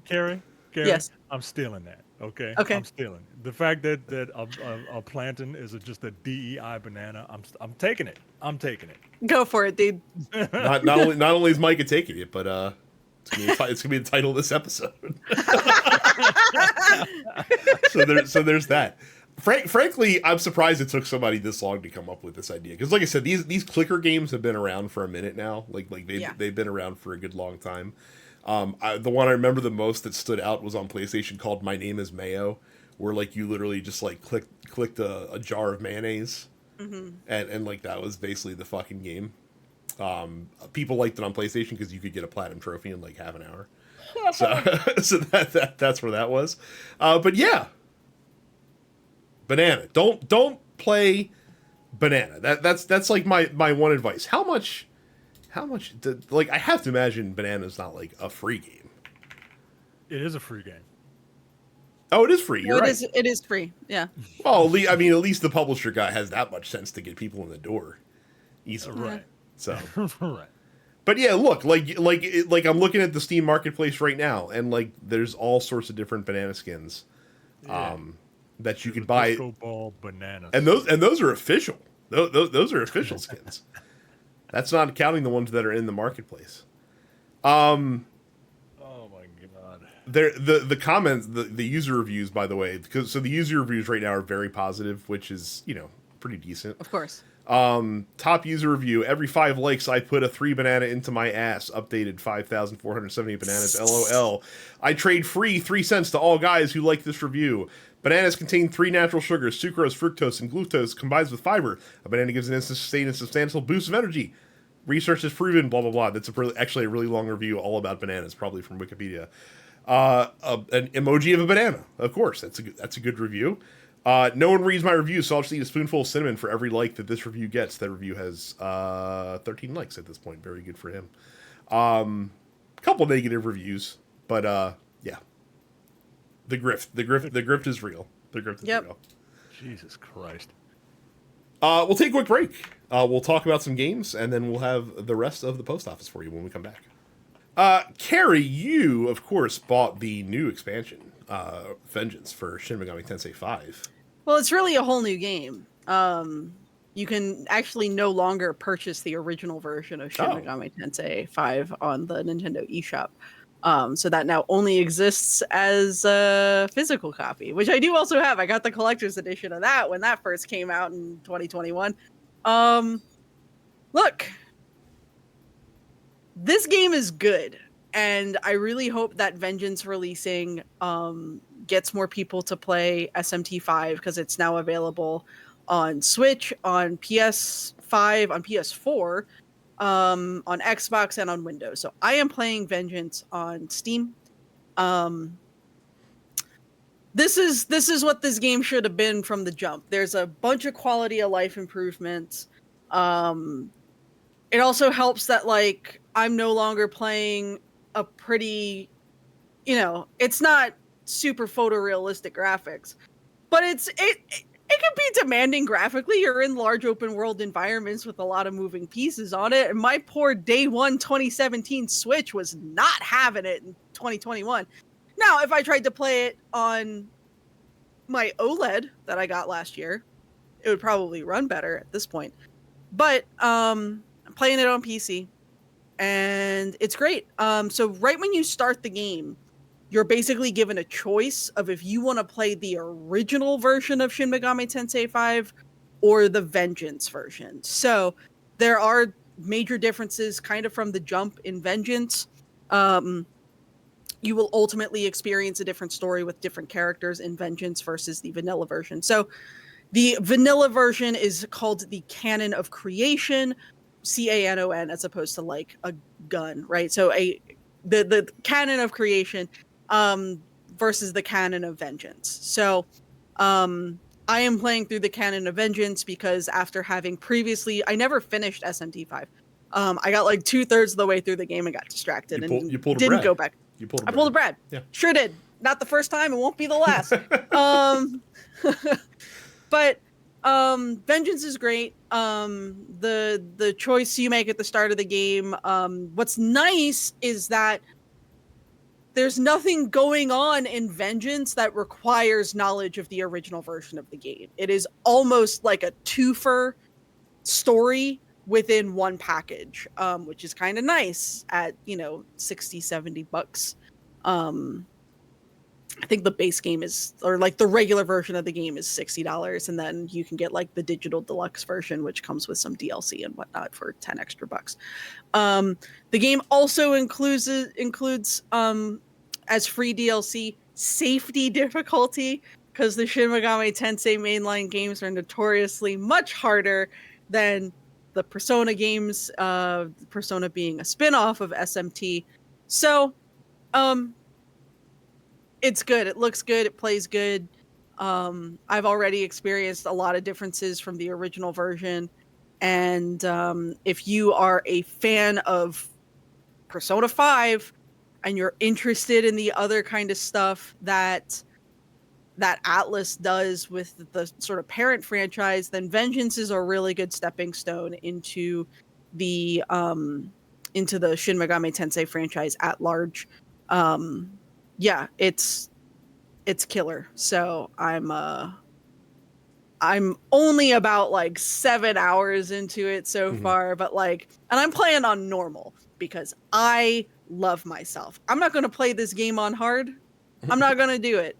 Carrie, yes, I'm stealing that. Okay. I'm stealing the fact that a plantain is just a DEI banana. I'm taking it. Go for it, dude. not only is Micah taking it, but it's gonna be the title of this episode. so there's that. Frankly, I'm surprised it took somebody this long to come up with this idea, because, like I said, these clicker games have been around for a minute now. They've been around for a good long time. The one I remember the most that stood out was on PlayStation, called My Name Is Mayo, where like you literally just like clicked a jar of mayonnaise, and like that was basically the fucking game. People liked it on PlayStation because you could get a platinum trophy in like half an hour. So, so that's where that was. But yeah, Banana. Don't play Banana. That's like my one advice. How much? Like, I have to imagine Banana's not like a free game. It is a free game. Oh, it is free. You're right. It is free. Yeah. Well, at least the publisher guy has that much sense to get people in the door easily. Right. So. Right. But yeah, look, like I'm looking at the Steam marketplace right now, and like there's all sorts of different banana skins, that you can buy. Disco ball bananas. And those are official. Those are official skins. That's not counting the ones that are in the marketplace. Oh my god. The comments, the user reviews, by the way, so the user reviews right now are very positive, which is pretty decent. Of course. Top user review: every 5 likes I put a 3 banana into my ass. Updated 5,470 bananas. LOL. I trade free 3 cents to all guys who like this review. Bananas contain 3 natural sugars: sucrose, fructose, and glucose. Combines with fiber, a banana gives an instant sustained and substantial boost of energy. Research has proven. Blah blah blah. That's actually a really long review all about bananas, probably from Wikipedia. An emoji of a banana. Of course, that's a good review. No one reads my review, so I'll just eat a spoonful of cinnamon for every like that this review gets. That review has 13 likes at this point. Very good for him. Couple negative reviews, but yeah. The grift is real. The grift is real. Jesus Christ. We'll take a quick break. We'll talk about some games, and then we'll have the rest of the post office for you when we come back. Carrie, you, of course, bought the new expansion, Vengeance, for Shin Megami Tensei V. Well, it's really a whole new game. You can actually no longer purchase the original version of Shin Megami Tensei V on the Nintendo eShop. So that now only exists as a physical copy, which I do also have. I got the collector's edition of that when that first came out in 2021. Look, this game is good, and I really hope that Vengeance releasing gets more people to play SMT5, because it's now available on Switch, on PS5, on PS4, on Xbox, and on Windows. So I am playing Vengeance on Steam. This is what this game should have been from the jump. There's a bunch of quality of life improvements. It also helps that, like, I'm no longer playing a pretty, it's not super photorealistic graphics, but it can be demanding graphically. You're in large open world environments with a lot of moving pieces on it. And my poor day one 2017 Switch was not having it in 2021. Now, if I tried to play it on my OLED that I got last year, it would probably run better at this point. But I'm playing it on PC, and it's great. So right when you start the game, you're basically given a choice of if you want to play the original version of Shin Megami Tensei V or the Vengeance version. So there are major differences kind of from the jump in Vengeance. You will ultimately experience a different story with different characters in Vengeance versus the vanilla version. So the vanilla version is called the Canon of Creation, CANON, as opposed to like a gun, right? So the Canon of Creation versus the Canon of Vengeance. So I am playing through the Canon of Vengeance because after having previously, I never finished SMT5. I got like 2/3 of the way through the game and got distracted and didn't go back. I pulled a Brad. Yeah. Sure did. Not the first time. It won't be the last. But Vengeance is great. The choice you make at the start of the game. What's nice is that there's nothing going on in Vengeance that requires knowledge of the original version of the game. It is almost like a twofer story within one package, which is kind of nice at, $60, $70. I think the base game is, or like the regular version of the game is $60, and then you can get like the digital deluxe version, which comes with some DLC and whatnot for 10 extra bucks. The game also includes as free DLC safety difficulty, because the Shin Megami Tensei mainline games are notoriously much harder than the Persona games, Persona being a spin-off of SMT. So, it's good. It looks good. It plays good. I've already experienced a lot of differences from the original version. And if you are a fan of Persona 5 and you're interested in the other kind of stuff that Atlas does with the sort of parent franchise, then Vengeance is a really good stepping stone into the Shin Megami Tensei franchise at large. Yeah, it's killer. So I'm only about like 7 hours into it so far, but like, and I'm playing on normal because I love myself. I'm not going to play this game on hard. I'm not going to do it.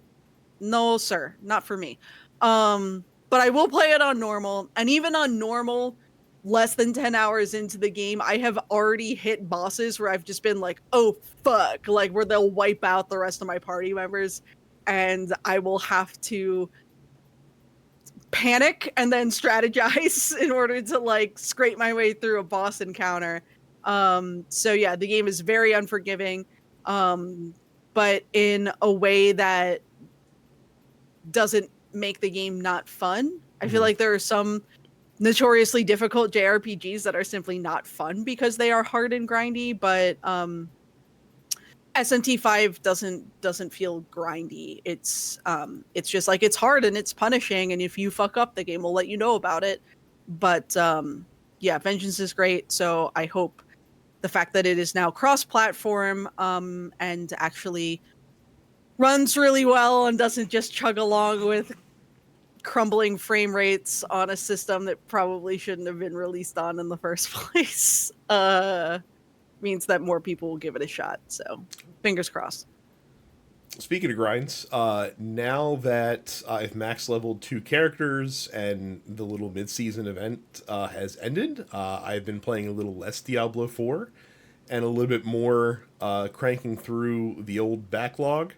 No, sir, not for me. But I will play it on normal, and even on normal, less than 10 hours into the game, I have already hit bosses where I've just been like, oh fuck, like where they'll wipe out the rest of my party members, and I will have to panic and then strategize in order to like scrape my way through a boss encounter. So yeah, the game is very unforgiving, but in a way that doesn't make the game not fun. I feel like there are some notoriously difficult JRPGs that are simply not fun because they are hard and grindy, but SMT5 doesn't feel grindy. It's just like it's hard and it's punishing, and if you fuck up, the game will let you know about it. But yeah, Vengeance is great, so I hope the fact that it is now cross-platform and actually runs really well and doesn't just chug along with crumbling frame rates on a system that probably shouldn't have been released on in the first place means that more people will give it a shot. So fingers crossed. Speaking of grinds, now that I've max leveled 2 characters and the little mid-season event has ended, I've been playing a little less Diablo 4 and a little bit more cranking through the old backlog.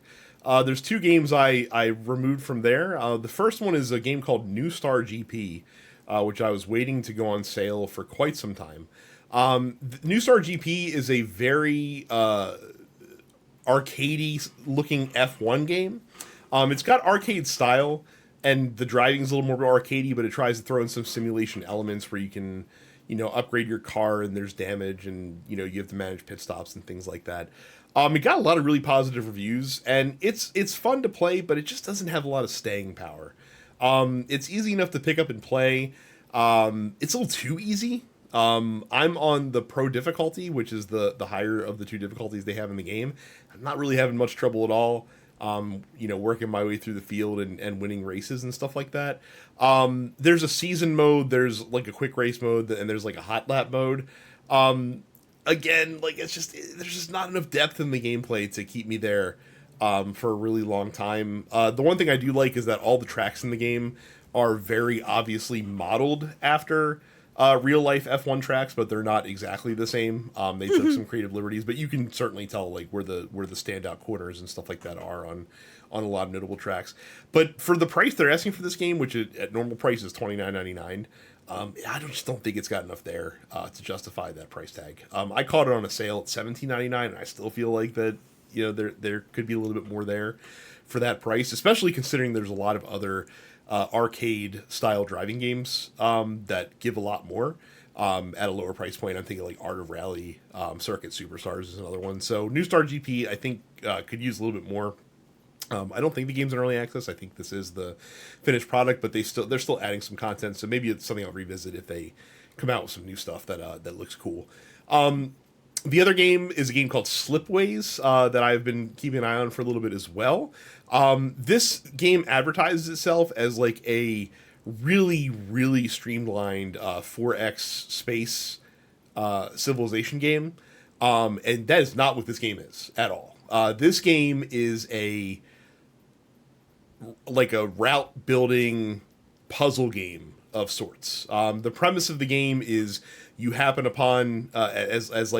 There's 2 games I removed from there. The first one is a game called New Star GP, which I was waiting to go on sale for quite some time. New Star GP is a very arcadey looking F1 game. It's got arcade style, and the driving's a little more arcadey, but it tries to throw in some simulation elements where you can, upgrade your car and there's damage, and you have to manage pit stops and things like that. It got a lot of really positive reviews, and it's fun to play, but it just doesn't have a lot of staying power. It's easy enough to pick up and play. It's a little too easy. I'm on the pro difficulty, which is the higher of the 2 difficulties they have in the game. I'm not really having much trouble at all. Working my way through the field and winning races and stuff like that. There's a season mode, there's like a quick race mode, and there's like a hot lap mode. Again, like there's just not enough depth in the gameplay to keep me there for a really long time. The one thing I do like is that all the tracks in the game are very obviously modeled after real life F1 tracks, but they're not exactly the same. They took some creative liberties, but you can certainly tell like where the standout corners and stuff like that are on a lot of notable tracks. But for the price they're asking for this game, which at normal price is $29.99, I just don't think it's got enough there to justify that price tag. I caught it on a sale at $17.99, and I still feel like that there could be a little bit more there for that price, especially considering there's a lot of other arcade style driving games that give a lot more at a lower price point. I'm thinking like Art of Rally, Circuit Superstars is another one. So New Star GP I think could use a little bit more. I don't think the game's in early access. I think this is the finished product, but they're still adding some content, so maybe it's something I'll revisit if they come out with some new stuff that looks cool. The other game is a game called Slipways that I've been keeping an eye on for a little bit as well. This game advertises itself as like a really, really streamlined 4X space civilization game, and that is not what this game is at all. This game is a route building puzzle game of sorts. The premise of the game is you happen upon as a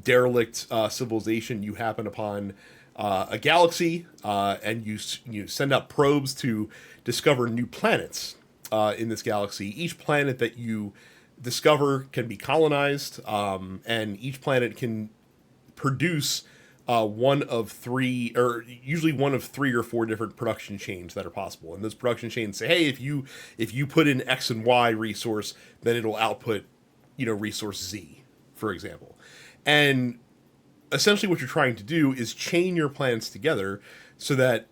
derelict civilization. You happen upon a galaxy, and you send out probes to discover new planets. in this galaxy. Each planet that you discover can be colonized, and each planet can produce one of three, or usually one of 3 or 4 different production chains that are possible. And those production chains say, hey, if you put in X and Y resource, then it'll output, resource Z, for example. And essentially what you're trying to do is chain your planets together so that,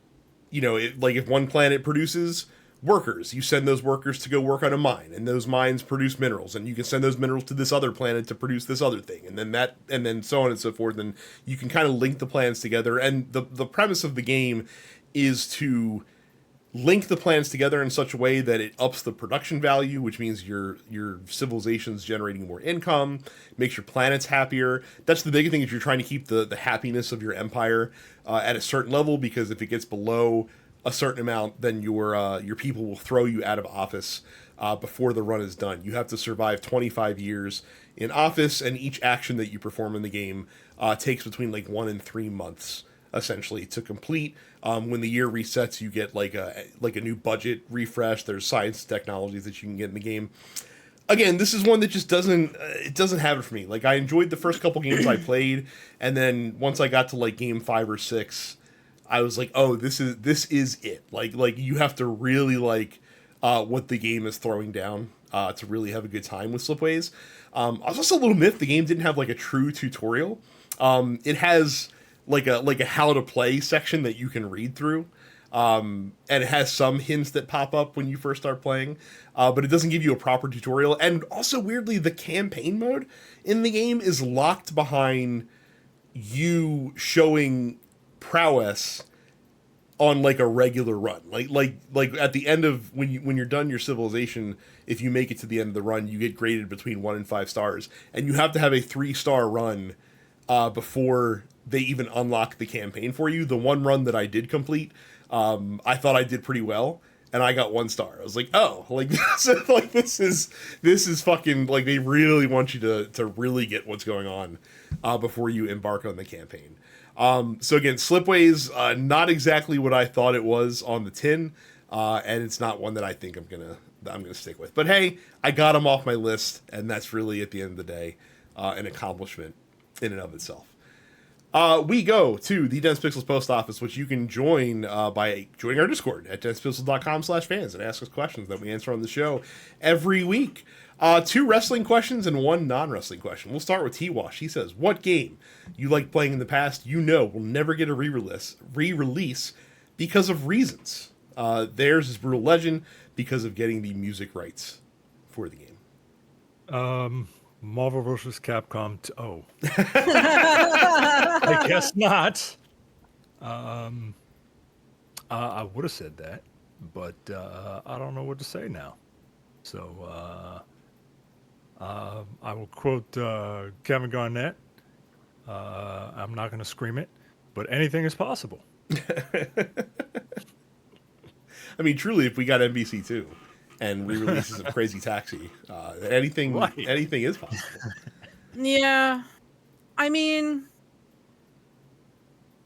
like if one planet produces workers, you send those workers to go work on a mine, and those mines produce minerals, and you can send those minerals to this other planet to produce this other thing, and then so on and so forth, and you can kind of link the planets together. And the premise of the game is to link the planets together in such a way that it ups the production value, which means your civilization's generating more income, makes your planets happier. That's the big thing, is you're trying to keep the happiness of your empire at a certain level, because if it gets below a certain amount, then your people will throw you out of office before the run is done. You have to survive 25 years in office, and each action that you perform in the game takes between 1 and 3 months essentially to complete. When the year resets, you get like a new budget refresh. There's science and technologies that you can get in the game. Again, this is one that just doesn't have it for me. I enjoyed the first couple games I played, and then once I got to game 5 or 6, I was like, oh, this is it. You have to really what the game is throwing down to really have a good time with Slipways. I was also a little miffed the game didn't have a true tutorial. It has a how to play section that you can read through. And it has some hints that pop up when you first start playing, but it doesn't give you a proper tutorial. And also, weirdly, the campaign mode in the game is locked behind you showing prowess on a regular run. Like at the end of when you're done your civilization, if you make it to the end of the run, you get graded between 1 and 5 stars, and you have to have a 3-star run before they even unlock the campaign for you. The one run that I did complete, I thought I did pretty well, and I got 1 star. I was like, oh, this is fucking, they really want you to really get what's going on before you embark on the campaign. So again, Slipways, not exactly what I thought it was on the tin, and it's not one that I think I'm gonna stick with. But hey, I got them off my list, and that's really, at the end of the day, an accomplishment in and of itself. We go to the Dense Pixels post office, which you can join by joining our Discord at densepixels.com/fans and ask us questions that we answer on the show every week. 2 wrestling questions and 1 non-wrestling question. We'll start with T-Wash. He says, what game you like playing in the past will never get a re-release because of reasons? Theirs is Brutal Legend, because of getting the music rights for the game. Marvel vs. Capcom. I guess not. I would have said that, but I don't know what to say now. So I will quote Kevin Garnett. I'm not going to scream it, but anything is possible. I mean, truly, if we got NBC2 and re-releases of Crazy Taxi, anything is possible. Yeah, I mean,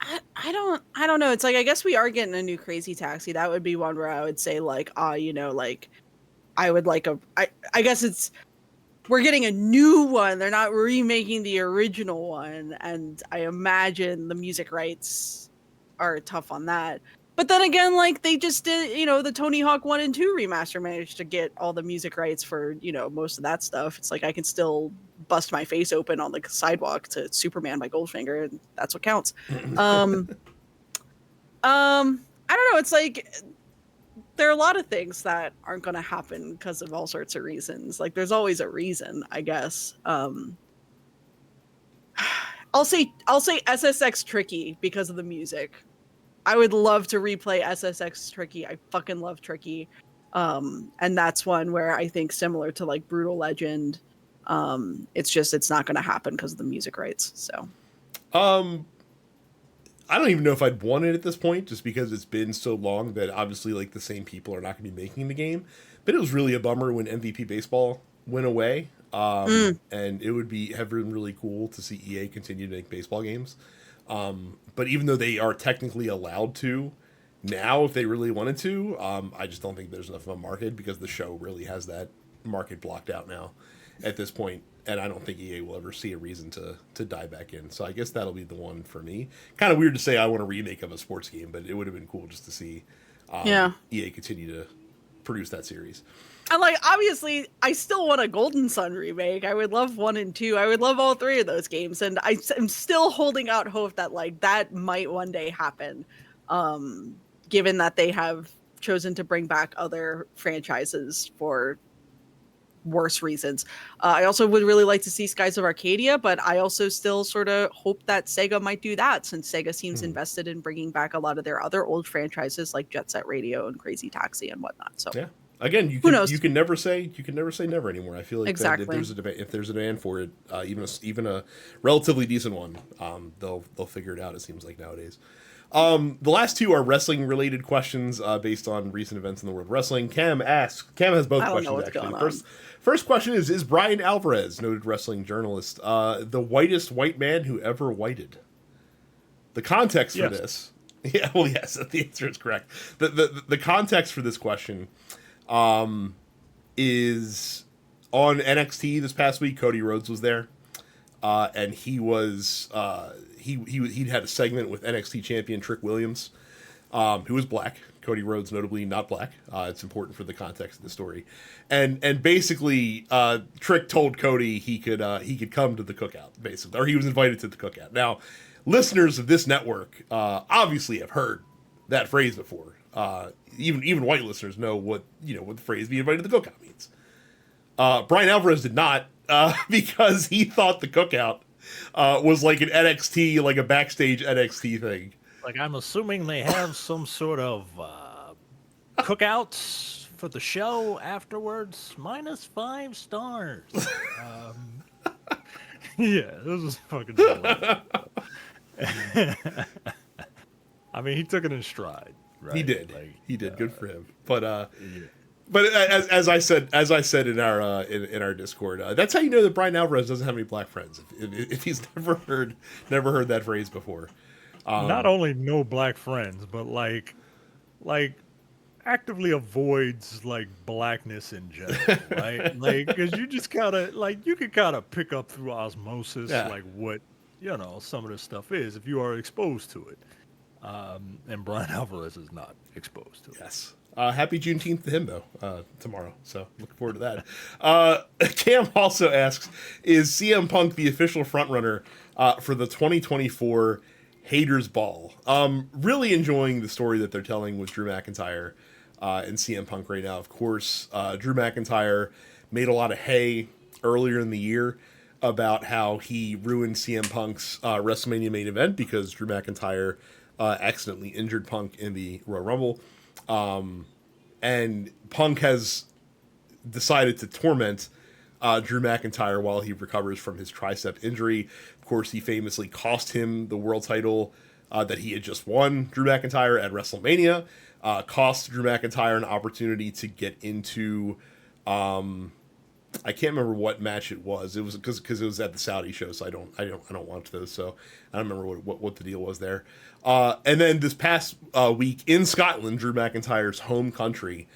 I don't know. It's I guess we are getting a new Crazy Taxi. That would be one where I would say I would I guess we're getting a new one. They're not remaking the original one, and I imagine the music rights are tough on that. But then again, they just did, the Tony Hawk 1 and 2 remaster managed to get all the music rights for, most of that stuff. It's I can still bust my face open on the sidewalk to Superman by Goldfinger, and that's what counts. I don't know. It's there are a lot of things that aren't going to happen because of all sorts of reasons. There's always a reason, I guess. I'll say SSX Tricky because of the music. I would love to replay SSX Tricky. I fucking love Tricky. And that's one where I think, similar to Brutal Legend, it's not going to happen because of the music rights. So, I don't even know if I'd want it at this point, just because it's been so long that obviously the same people are not going to be making the game. But it was really a bummer when MVP Baseball went away. And it would have been really cool to see EA continue to make baseball games. But even though they are technically allowed to now if they really wanted to. I just don't think there's enough of a market because the show really has that market blocked out now at this point, and I don't think EA will ever see a reason to dive back in. So I guess that'll be the one for me. Kind of weird to say I want a remake of a sports game, but it would have been cool just to see EA continue to produce that series. And like, obviously, I still want a Golden Sun remake. I would love 1 and 2. I would love all 3 of those games, and I'm still holding out hope that like that might one day happen. Given that they have chosen to bring back other franchises for worse reasons. I also would really like to see Skies of Arcadia, but I also still sort of hope that Sega might do that, since Sega seems invested in bringing back a lot of their other old franchises like Jet Set Radio and Crazy Taxi and whatnot. So yeah. Again, you can never say never anymore. I feel like exactly. that if there's a demand for it, even a relatively decent one, they'll figure it out. It seems like nowadays. The last 2 are wrestling related questions based on recent events in the world of wrestling. Cam has both questions actually. First question is Brian Alvarez, noted wrestling journalist, the whitest white man who ever whited? The context for this, yes, the answer is correct. The context for this question is on NXT this past week. Cody Rhodes was there, and he was he'd had a segment with NXT champion Trick Williams, who was black. Cody Rhodes notably not black. It's important for the context of the story, and basically Trick told Cody he could come to the cookout, basically, or he was invited to the cookout. Now, listeners of this network obviously have heard that phrase before. Even white listeners know what the phrase "be invited to the cookout" means. Brian Alvarez did not, because he thought the cookout was like an NXT, like a backstage NXT thing. Like, I'm assuming they have some sort of cookouts for the show afterwards. -5 stars. Yeah, this was fucking hilarious. I mean, he took it in stride. Right? He did. He did. Good for him. But but as I said in our Discord, that's how you know that Brian Alvarez doesn't have any black friends. If he's never heard that phrase before. Not only no black friends, but like actively avoids like blackness in general, right? Like, because you just gotta you can kind of pick up through osmosis like what some of this stuff is if you are exposed to it. And Brian Alvarez is not exposed to it. Yes. Happy Juneteenth to him, though, tomorrow. So looking forward to that. Cam also asks, is CM Punk the official frontrunner for the 2024 Haters Ball? Really enjoying the story that they're telling with Drew McIntyre and CM Punk right now. Of course, Drew McIntyre made a lot of hay earlier in the year about how he ruined CM Punk's WrestleMania main event because Drew McIntyre accidentally injured Punk in the Royal Rumble. And Punk has decided to torment Drew McIntyre while he recovers from his tricep injury. Of course, he famously cost him the world title that he had just won, Drew McIntyre, at WrestleMania. Cost Drew McIntyre an opportunity to get into... I can't remember what match it was. It was because it was at the Saudi show, so I don't watch those, so I don't remember what the deal was there. And then this past week in Scotland, Drew McIntyre's home country,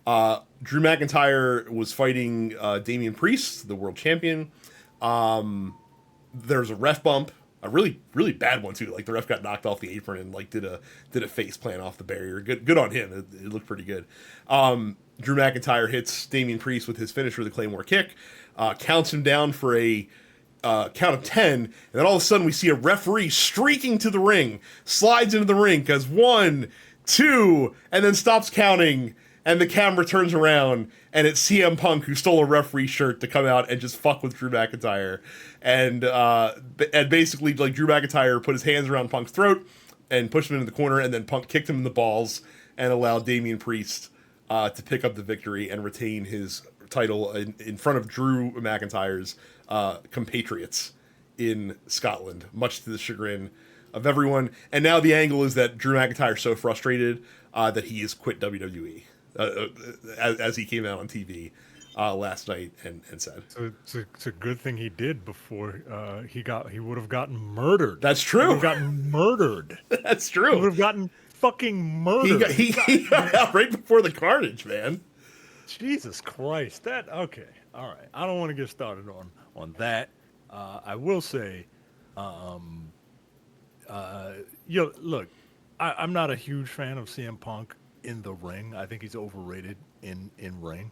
Drew McIntyre was fighting Damian Priest, the world champion. There's a ref bump, a really really bad one too. Like the ref got knocked off the apron and like did a face plant off the barrier. Good on him. It looked pretty good. Drew McIntyre hits Damian Priest with his finisher, the Claymore kick, counts him down for a count of 10, and then all of a sudden we see a referee streaking to the ring, slides into the ring, goes 1, 2, and then stops counting, and the camera turns around, and it's CM Punk who stole a referee shirt to come out and just fuck with Drew McIntyre, and basically like Drew McIntyre put his hands around Punk's throat and pushed him into the corner, and then Punk kicked him in the balls and allowed Damian Priest to pick up the victory and retain his title in front of Drew McIntyre's compatriots in Scotland, much to the chagrin of everyone. And now the angle is that Drew McIntyre is so frustrated that he has quit WWE, as he came out on TV last night and said. So it's a good thing he did before he would have gotten murdered. That's true. He would have gotten murdered. That's true. He would have gotten fucking murdered. He got out right before the carnage, man. Jesus Christ. Okay. All right. I don't want to get started on that. I will say, look, I'm not a huge fan of CM Punk in the ring. I think he's overrated in ring.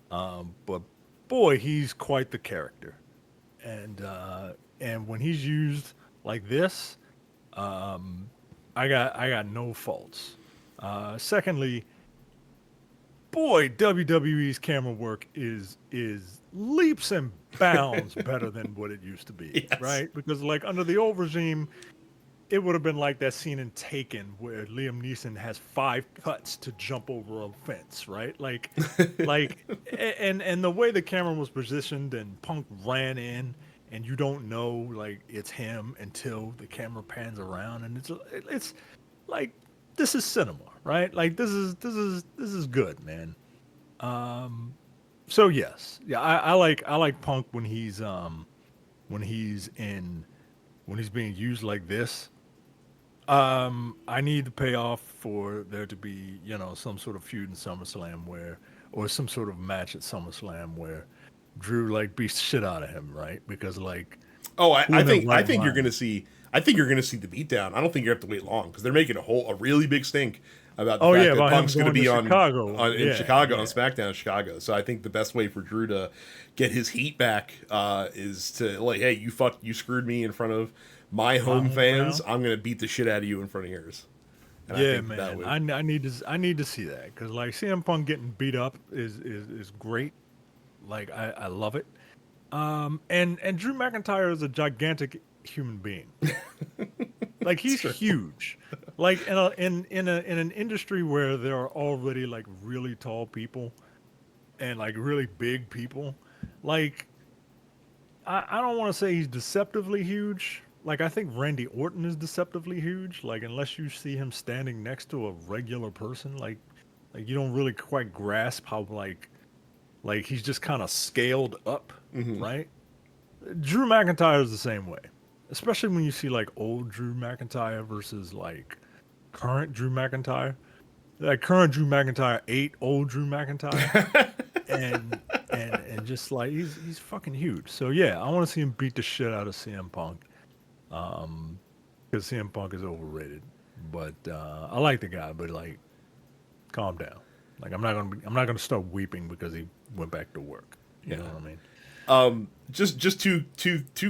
But boy, he's quite the character. And when he's used like this, I got no faults. Secondly, boy, WWE's camera work is leaps and bounds better than what it used to be, Yes. right? Because like under the old regime, it would have been like that scene in Taken where Liam Neeson has 5 cuts to jump over a fence, right? And the way the camera was positioned and Punk ran in, and you don't know like it's him until the camera pans around, and it's like this is cinema, right? Like this is good, man. So yes, yeah, I like Punk when he's being used like this. I need the payoff for there to be, some sort of feud in SummerSlam or some sort of match at SummerSlam where Drew like beats the shit out of him, right? Because like, I think you're gonna see. I think you're gonna see the beatdown. I don't think you have to wait long because they're making a really big stink about the fact that Punk's going to be in Chicago on SmackDown in Chicago. So I think the best way for Drew to get his heat back is to like, hey, you screwed me in front of my home fans. I'm going to beat the shit out of you in front of yours. And yeah, man. I need to see that because like CM Punk getting beat up is great. Like I love it. And Drew McIntyre is a gigantic human being. Like he's huge. Like in an industry where there are already like really tall people and like really big people, like I don't want to say he's deceptively huge. Like I think Randy Orton is deceptively huge. Like unless you see him standing next to a regular person, like you don't really quite grasp how like he's just kind of scaled up, right? Drew McIntyre is the same way. Especially when you see like old Drew McIntyre versus like current Drew McIntyre. Like current Drew McIntyre ate old Drew McIntyre. and just like he's fucking huge. So yeah, I want to see him beat the shit out of CM Punk. Because CM Punk is overrated. But I like the guy, but like calm down. Like I'm not gonna start weeping because he went back to work. You know what I mean? Just two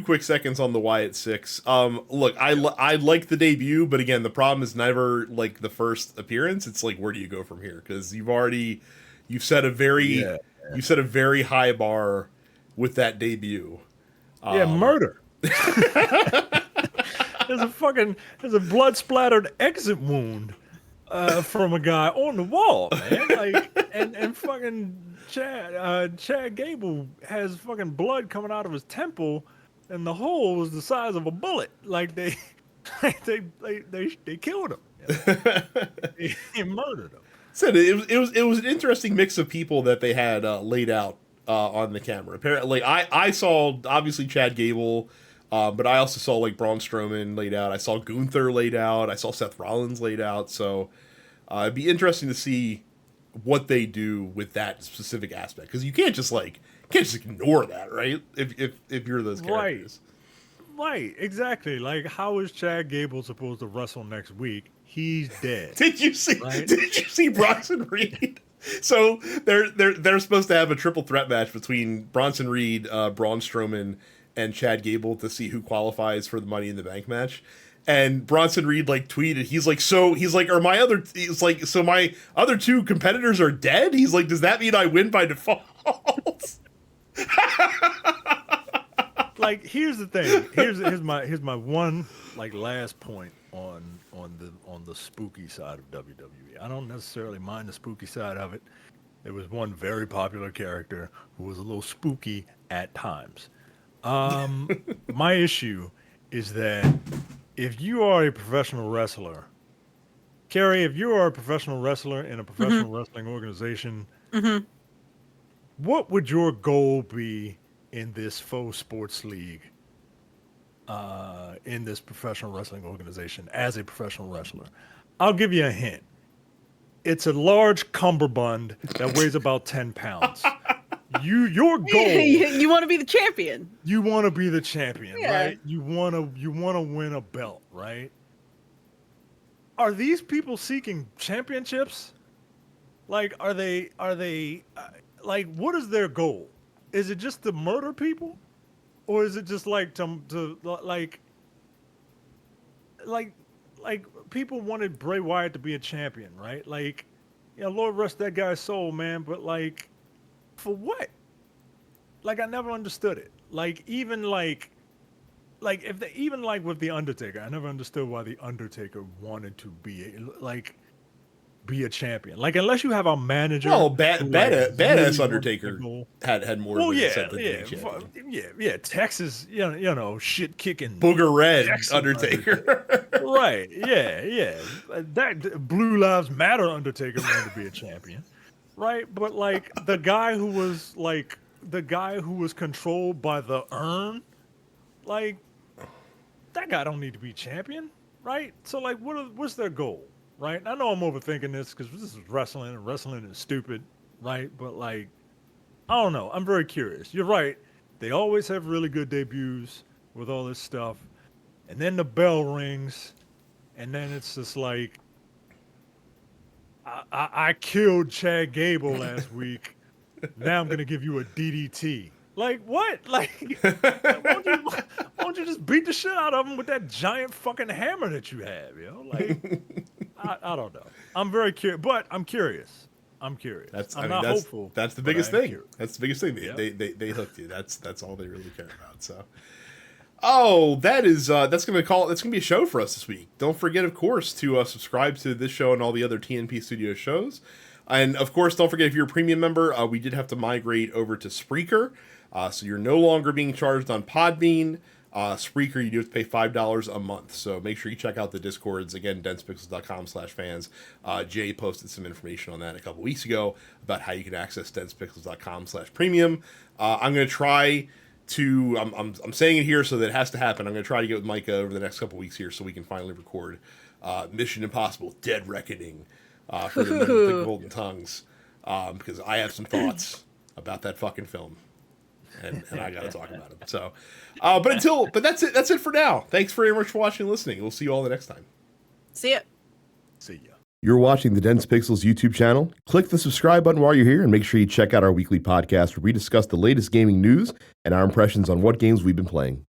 quick seconds on the Wyatt 6. Look, I like the debut, but again, the problem is never like the first appearance. It's like, where do you go from here? Because you've set a very high bar with that debut. Murder. There's a blood splattered exit wound from a guy on the wall, man. Like and fucking Chad Gable has fucking blood coming out of his temple, and the hole was the size of a bullet. Like they killed him. They murdered him. Said it was an interesting mix of people that they had laid out on the camera. Apparently, I saw obviously Chad Gable, but I also saw like Braun Strowman laid out. I saw Gunther laid out. I saw Seth Rollins laid out. So it'd be interesting to see what they do with that specific aspect, because you can't just ignore that, right? If you're those characters, right? Exactly. Like, how is Chad Gable supposed to wrestle next week? He's dead. Did you see Bronson Reed? So they're supposed to have a triple threat match between Bronson Reed, Braun Strowman, and Chad Gable to see who qualifies for the Money in the Bank match. And Bronson Reed like tweeted, he's like, so my other two competitors are dead? He's like, does that mean I win by default? Like, here's the thing. Here's my one like last point on the spooky side of WWE. I don't necessarily mind the spooky side of it. There was one very popular character who was a little spooky at times. My issue is that if you are a professional wrestler, Carrie, if you are a professional wrestler in a professional wrestling organization, what would your goal be in this faux sports league, in this professional wrestling organization as a professional wrestler? I'll give you a hint. It's a large cummerbund that weighs about 10 pounds. Your goal. You want to be the champion. You want to be the champion, Yeah. right? You want to win a belt, right? Are these people seeking championships? Like, are they like, what is their goal? Is it just to murder people, or is it just like to like people wanted Bray Wyatt to be a champion, right? Like, you know, Lord rest that guy's soul, man. But like, for what? Like, I never understood it. Like, even like if they even like with the Undertaker, I never understood why the Undertaker wanted to be a champion. Like, unless you have a manager. Well, who, badass really Undertaker had more of an incentive to be champion. yeah. Texas, you know, shit kicking Booger Red Texas Undertaker. right? Yeah. That Blue Lives Matter Undertaker wanted to be a champion, right? But like the guy who was controlled by the urn, like that guy don't need to be champion, right? So like, what's their goal, right? I know I'm overthinking this because this is wrestling, and wrestling is stupid, right? But like, I don't know. I'm very curious. You're right. They always have really good debuts with all this stuff, and then the bell rings, and then it's just like, I killed Chad Gable last week. Now I'm gonna give you a DDT. Like what? Like, why don't you just beat the shit out of him with that giant fucking hammer that you have? You know, like I don't know. I'm very curious, but I'm curious. I'm not hopeful. That's the biggest thing. Curious. That's the biggest thing. Yep. They hooked you. That's all they really care about. So, oh, that's gonna be a show for us this week. Don't forget, of course, to subscribe to this show and all the other TNP Studio shows. And of course, don't forget, if you're a premium member, we did have to migrate over to Spreaker. So you're no longer being charged on Podbean. Spreaker, you do have to pay $5 a month. So make sure you check out the Discords. Again, densepixels.com/fans. Jay posted some information on that a couple weeks ago about how you can access densepixels.com/premium. I'm going to try to, I'm saying it here so that it has to happen. I'm going to try to get with Micah over the next couple weeks here so we can finally record Mission Impossible Dead Reckoning for the Golden Tongues. Because I have some thoughts about that fucking film. And I got to talk about them. So, but that's it. That's it for now. Thanks very much for watching and listening. We'll see you all the next time. See ya. See ya. You're watching the Dense Pixels YouTube channel. Click the subscribe button while you're here and make sure you check out our weekly podcast where we discuss the latest gaming news and our impressions on what games we've been playing.